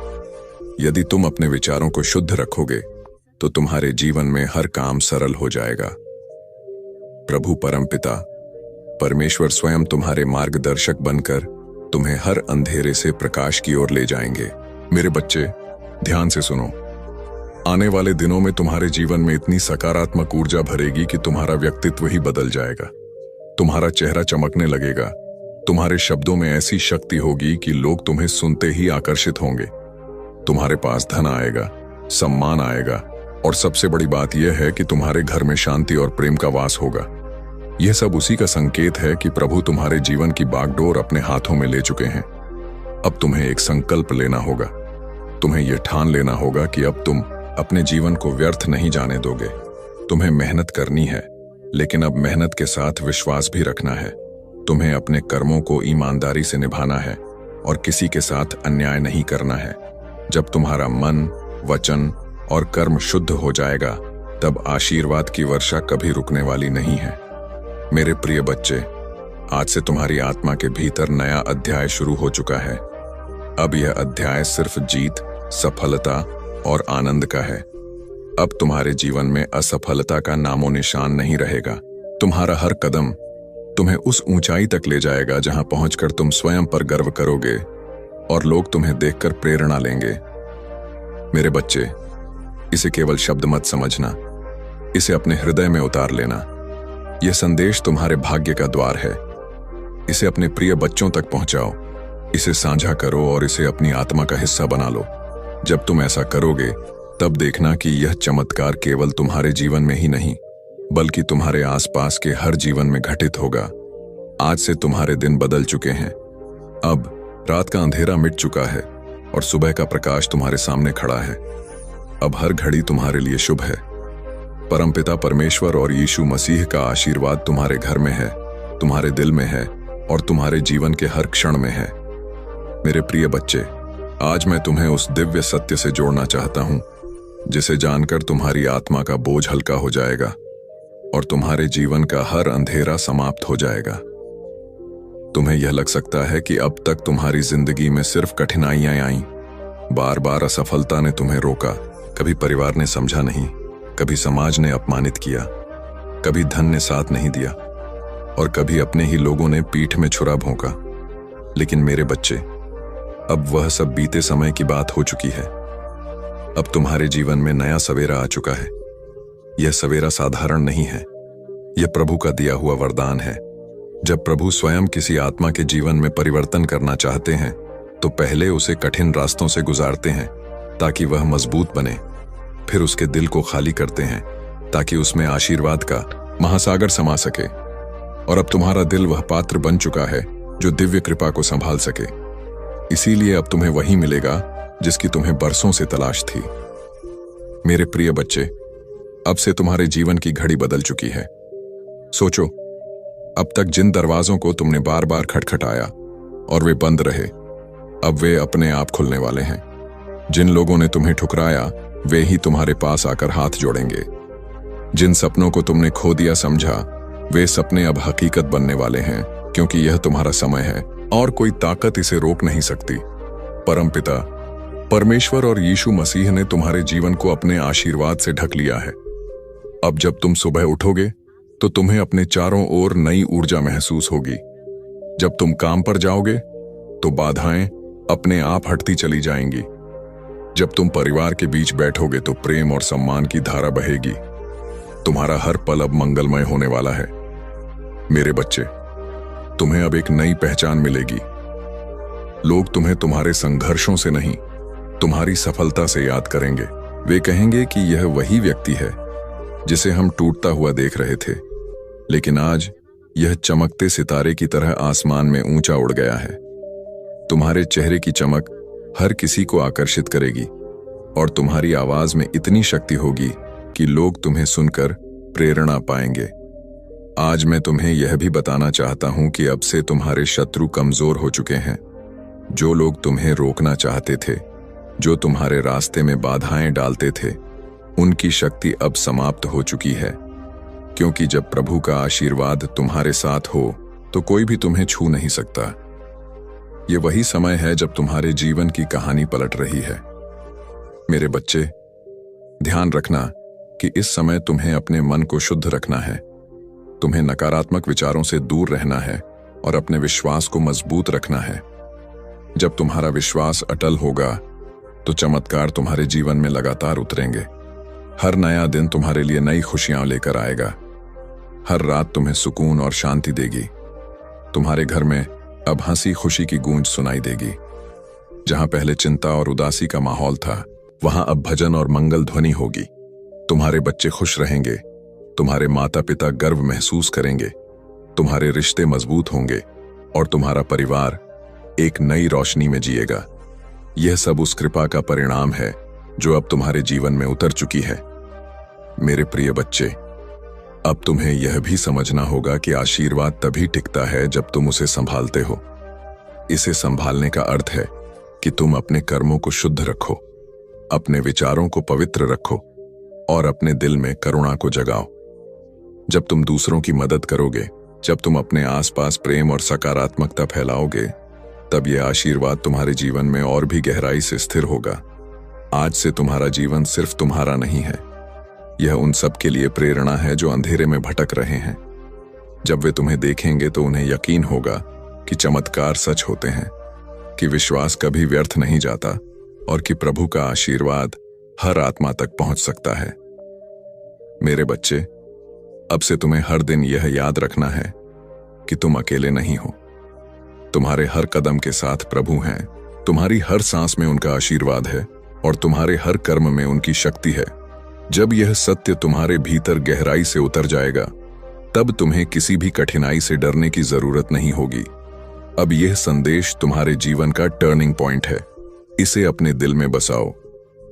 यदि तुम अपने विचारों को शुद्ध रखोगे तो तुम्हारे जीवन में हर काम सरल हो जाएगा। प्रभु परमपिता परमेश्वर स्वयं तुम्हारे मार्गदर्शक बनकर तुम्हें हर अंधेरे से प्रकाश की ओर ले जाएंगे। मेरे बच्चे, ध्यान से सुनो। आने वाले दिनों में तुम्हारे जीवन में इतनी सकारात्मक ऊर्जा भरेगी कि तुम्हारा व्यक्तित्व ही बदल जाएगा। तुम्हारा चेहरा चमकने लगेगा। तुम्हारे शब्दों में ऐसी शक्ति होगी कि लोग तुम्हें सुनते ही आकर्षित होंगे। तुम्हारे पास धन आएगा, सम्मान आएगा और सबसे बड़ी बात यह है कि तुम्हारे घर में शांति और प्रेम का वास होगा। यह सब उसी का संकेत है कि प्रभु तुम्हारे जीवन की बागडोर अपने हाथों में ले चुके हैं। अब तुम्हें एक संकल्प लेना होगा। तुम्हें यह ठान लेना होगा कि अब तुम अपने जीवन को व्यर्थ नहीं जाने दोगे। तुम्हें मेहनत करनी है, लेकिन अब मेहनत के साथ विश्वास भी रखना है। तुम्हें अपने कर्मों को ईमानदारी से निभाना है और किसी के साथ अन्याय नहीं करना है। जब तुम्हारा मन, वचन और कर्म शुद्ध हो जाएगा, तब आशीर्वाद की वर्षा कभी रुकने वाली नहीं है। मेरे प्रिय बच्चे, आज से तुम्हारी आत्मा के भीतर नया अध्याय शुरू हो चुका है। अब यह अध्याय सिर्फ जीत, सफलता और आनंद का है। अब तुम्हारे जीवन में असफलता का नामो निशान नहीं रहेगा। तुम्हारा हर कदम तुम्हें उस ऊंचाई तक ले जाएगा जहां पहुंचकर तुम स्वयं पर गर्व करोगे और लोग तुम्हें देखकर प्रेरणा लेंगे। मेरे बच्चे, इसे केवल शब्द मत समझना, इसे अपने हृदय में उतार लेना। यह संदेश तुम्हारे भाग्य का द्वार है। इसे अपने प्रिय बच्चों तक पहुंचाओ, इसे साझा करो और इसे अपनी आत्मा का हिस्सा बना लो। जब तुम ऐसा करोगे, तब देखना कि यह चमत्कार केवल तुम्हारे जीवन में ही नहीं, बल्कि तुम्हारे आसपास के हर जीवन में घटित होगा। आज से तुम्हारे दिन बदल चुके हैं। अब रात का अंधेरा मिट चुका है और सुबह का प्रकाश तुम्हारे सामने खड़ा है। अब हर घड़ी तुम्हारे लिए शुभ है। परमपिता परमेश्वर और यीशु मसीह का आशीर्वाद तुम्हारे घर में है, तुम्हारे दिल में है और तुम्हारे जीवन के हर क्षण में है। मेरे प्रिय बच्चे, आज मैं तुम्हें उस दिव्य सत्य से जोड़ना चाहता हूं, जिसे जानकर तुम्हारी आत्मा का बोझ हल्का हो जाएगा और तुम्हारे जीवन का हर अंधेरा समाप्त हो जाएगा। तुम्हें यह लग सकता है कि अब तक तुम्हारी जिंदगी में सिर्फ कठिनाइयां आईं, बार बार असफलता ने तुम्हें रोका, कभी परिवार ने समझा नहीं, कभी समाज ने अपमानित किया, कभी धन ने साथ नहीं दिया और कभी अपने ही लोगों ने पीठ में छुरा भोंका। लेकिन मेरे बच्चे, अब वह सब बीते समय की बात हो चुकी है। अब तुम्हारे जीवन में नया सवेरा आ चुका है। यह सवेरा साधारण नहीं है, यह प्रभु का दिया हुआ वरदान है। जब प्रभु स्वयं किसी आत्मा के जीवन में परिवर्तन करना चाहते हैं, तो पहले उसे कठिन रास्तों से गुजारते हैं ताकि वह मजबूत बने। फिर उसके दिल को खाली करते हैं ताकि उसमें आशीर्वाद का महासागर समा सके। और अब तुम्हारा दिल वह पात्र बन चुका है जो दिव्य कृपा को संभाल सके। इसीलिए अब तुम्हें वही मिलेगा जिसकी तुम्हें बरसों से तलाश थी। मेरे प्रिय बच्चे, अब से तुम्हारे जीवन की घड़ी बदल चुकी है। सोचो, अब तक जिन दरवाजों को तुमने बार बार खटखटाया और वे बंद रहे, अब वे अपने आप खुलने वाले हैं। जिन लोगों ने तुम्हें ठुकराया, वे ही तुम्हारे पास आकर हाथ जोड़ेंगे। जिन सपनों को तुमने खो दिया समझा, वे सपने अब हकीकत बनने वाले हैं, क्योंकि यह तुम्हारा समय है और कोई ताकत इसे रोक नहीं सकती। परमपिता परमेश्वर और यीशु मसीह ने तुम्हारे जीवन को अपने आशीर्वाद से ढक लिया है। अब जब तुम सुबह उठोगे, तो तुम्हें अपने चारों ओर नई ऊर्जा महसूस होगी। जब तुम काम पर जाओगे, तो बाधाएं अपने आप हटती चली जाएंगी। जब तुम परिवार के बीच बैठोगे, तो प्रेम और सम्मान की धारा बहेगी। तुम्हारा हर पल अब मंगलमय होने वाला है। मेरे बच्चे, तुम्हें अब एक नई पहचान मिलेगी। लोग तुम्हें तुम्हारे संघर्षों से नहीं, तुम्हारी सफलता से याद करेंगे। वे कहेंगे कि यह वही व्यक्ति है जिसे हम टूटता हुआ देख रहे थे, लेकिन आज यह चमकते सितारे की तरह आसमान में ऊंचा उड़ गया है। तुम्हारे चेहरे की चमक हर किसी को आकर्षित करेगी और तुम्हारी आवाज में इतनी शक्ति होगी कि लोग तुम्हें सुनकर प्रेरणा पाएंगे। आज मैं तुम्हें यह भी बताना चाहता हूं कि अब से तुम्हारे शत्रु कमजोर हो चुके हैं। जो लोग तुम्हें रोकना चाहते थे, जो तुम्हारे रास्ते में बाधाएं डालते थे, उनकी शक्ति अब समाप्त हो चुकी है। क्योंकि जब प्रभु का आशीर्वाद तुम्हारे साथ हो, तो कोई भी तुम्हें छू नहीं सकता। ये वही समय है जब तुम्हारे जीवन की कहानी पलट रही है। मेरे बच्चे, ध्यान रखना कि इस समय तुम्हें अपने मन को शुद्ध रखना है। तुम्हें नकारात्मक विचारों से दूर रहना है और अपने विश्वास को मजबूत रखना है। जब तुम्हारा विश्वास अटल होगा, तो चमत्कार तुम्हारे जीवन में लगातार उतरेंगे। हर नया दिन तुम्हारे लिए नई खुशियां लेकर आएगा। हर रात तुम्हें सुकून और शांति देगी। तुम्हारे घर में अब हंसी खुशी की गूंज सुनाई देगी। जहां पहले चिंता और उदासी का माहौल था, वहां अब भजन और मंगल ध्वनि होगी। तुम्हारे बच्चे खुश रहेंगे। तुम्हारे माता पिता गर्व महसूस करेंगे। तुम्हारे रिश्ते मजबूत होंगे और तुम्हारा परिवार एक नई रोशनी में जिएगा। यह सब उस कृपा का परिणाम है जो अब तुम्हारे जीवन में उतर चुकी है। मेरे प्रिय बच्चे, अब तुम्हें यह भी समझना होगा कि आशीर्वाद तभी टिकता है जब तुम उसे संभालते हो। इसे संभालने का अर्थ है कि तुम अपने कर्मों को शुद्ध रखो, अपने विचारों को पवित्र रखो और अपने दिल में करुणा को जगाओ। जब तुम दूसरों की मदद करोगे, जब तुम अपने आसपास प्रेम और सकारात्मकता फैलाओगे, तब यह आशीर्वाद तुम्हारे जीवन में और भी गहराई से स्थिर होगा। आज से तुम्हारा जीवन सिर्फ तुम्हारा नहीं है, यह उन सब के लिए प्रेरणा है जो अंधेरे में भटक रहे हैं। जब वे तुम्हें देखेंगे तो उन्हें यकीन होगा कि चमत्कार सच होते हैं, कि विश्वास कभी व्यर्थ नहीं जाता और कि प्रभु का आशीर्वाद हर आत्मा तक पहुंच सकता है। मेरे बच्चे, अब से तुम्हें हर दिन यह याद रखना है कि तुम अकेले नहीं हो। तुम्हारे हर कदम के साथ प्रभु हैं, तुम्हारी हर सांस में उनका आशीर्वाद है और तुम्हारे हर कर्म में उनकी शक्ति है। जब यह सत्य तुम्हारे भीतर गहराई से उतर जाएगा, तब तुम्हें किसी भी कठिनाई से डरने की जरूरत नहीं होगी। अब यह संदेश तुम्हारे जीवन का टर्निंग पॉइंट है। इसे अपने दिल में बसाओ,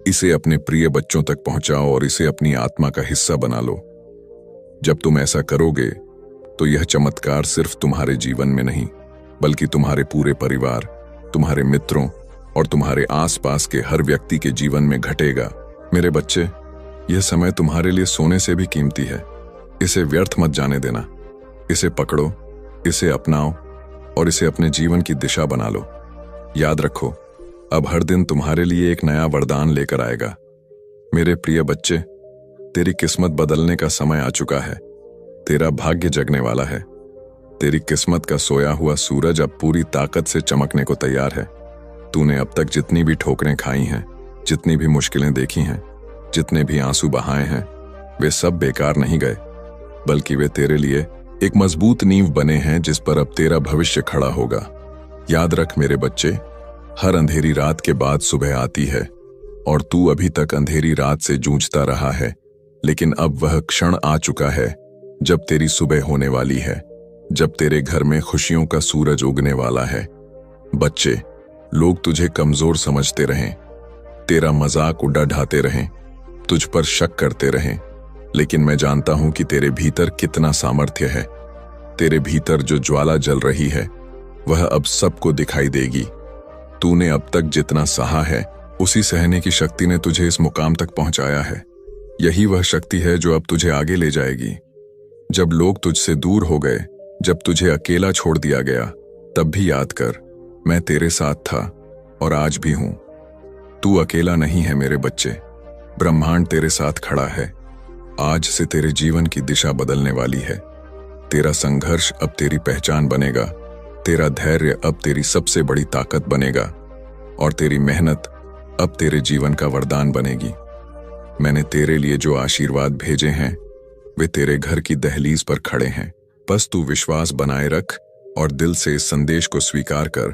इसे अपने प्रिय बच्चों तक पहुंचाओ और इसे अपनी आत्मा का हिस्सा बना लो। जब तुम ऐसा करोगे तो यह चमत्कार सिर्फ तुम्हारे जीवन में नहीं, बल्कि तुम्हारे पूरे परिवार, तुम्हारे मित्रों और तुम्हारे आसपास के हर व्यक्ति के जीवन में घटेगा। मेरे बच्चे, यह समय तुम्हारे लिए सोने से भी कीमती है। इसे व्यर्थ मत जाने देना। इसे पकड़ो, इसे अपनाओ और इसे अपने जीवन की दिशा बना लो। याद रखो, अब हर दिन तुम्हारे लिए एक नया वरदान लेकर आएगा। मेरे प्रिय बच्चे, तेरी किस्मत बदलने का समय आ चुका है। तेरा भाग्य जगने वाला है। तेरी किस्मत का सोया हुआ सूरज अब पूरी ताकत से चमकने को तैयार है। तूने अब तक जितनी भी ठोकरें खाई हैं, जितनी भी मुश्किलें देखी हैं, जितने भी आंसू बहाए हैं, वे सब बेकार नहीं गए, बल्कि वे तेरे लिए एक मजबूत नींव बने हैं जिस पर अब तेरा भविष्य खड़ा होगा। याद रख मेरे बच्चे, हर अंधेरी रात के बाद सुबह आती है और तू अभी तक अंधेरी रात से जूझता रहा है, लेकिन अब वह क्षण आ चुका है जब तेरी सुबह होने वाली है, जब तेरे घर में खुशियों का सूरज उगने वाला है। बच्चे, लोग तुझे कमजोर समझते रहें, तेरा मजाक उड़ाते रहें, तुझ पर शक करते रहें, लेकिन मैं जानता हूं कि तेरे भीतर कितना सामर्थ्य है। तेरे भीतर जो ज्वाला जल रही है, वह अब सबको दिखाई देगी। तूने अब तक जितना सहा है, उसी सहने की शक्ति ने तुझे इस मुकाम तक पहुंचाया है। यही वह शक्ति है जो अब तुझे आगे ले जाएगी। जब लोग तुझसे दूर हो गए, जब तुझे अकेला छोड़ दिया गया, तब भी याद कर, मैं तेरे साथ था और आज भी हूं। तू अकेला नहीं है मेरे बच्चे, ब्रह्मांड तेरे साथ खड़ा है। आज से तेरे जीवन की दिशा बदलने वाली है। तेरा संघर्ष अब तेरी पहचान बनेगा, तेरा धैर्य अब तेरी सबसे बड़ी ताकत बनेगा और तेरी मेहनत अब तेरे जीवन का वरदान बनेगी। मैंने तेरे लिए जो आशीर्वाद भेजे हैं, वे तेरे घर की दहलीज पर खड़े हैं। बस तू विश्वास बनाए रख और दिल से इस संदेश को स्वीकार कर।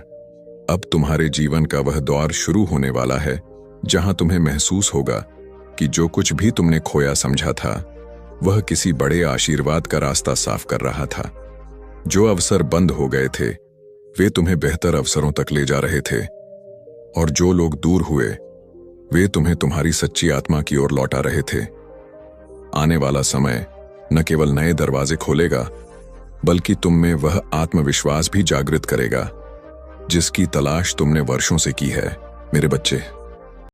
अब तुम्हारे जीवन का वह दौर शुरू होने वाला है जहां तुम्हें महसूस होगा कि जो कुछ भी तुमने खोया समझा था, वह किसी बड़े आशीर्वाद का रास्ता साफ कर रहा था। जो अवसर बंद हो गए थे, वे तुम्हें बेहतर अवसरों तक ले जा रहे थे, और जो लोग दूर हुए, वे तुम्हें तुम्हारी सच्ची आत्मा की ओर लौटा रहे थे। आने वाला समय न केवल नए दरवाजे खोलेगा, बल्कि तुम में वह आत्मविश्वास भी जागृत करेगा जिसकी तलाश तुमने वर्षों से की है। मेरे बच्चे,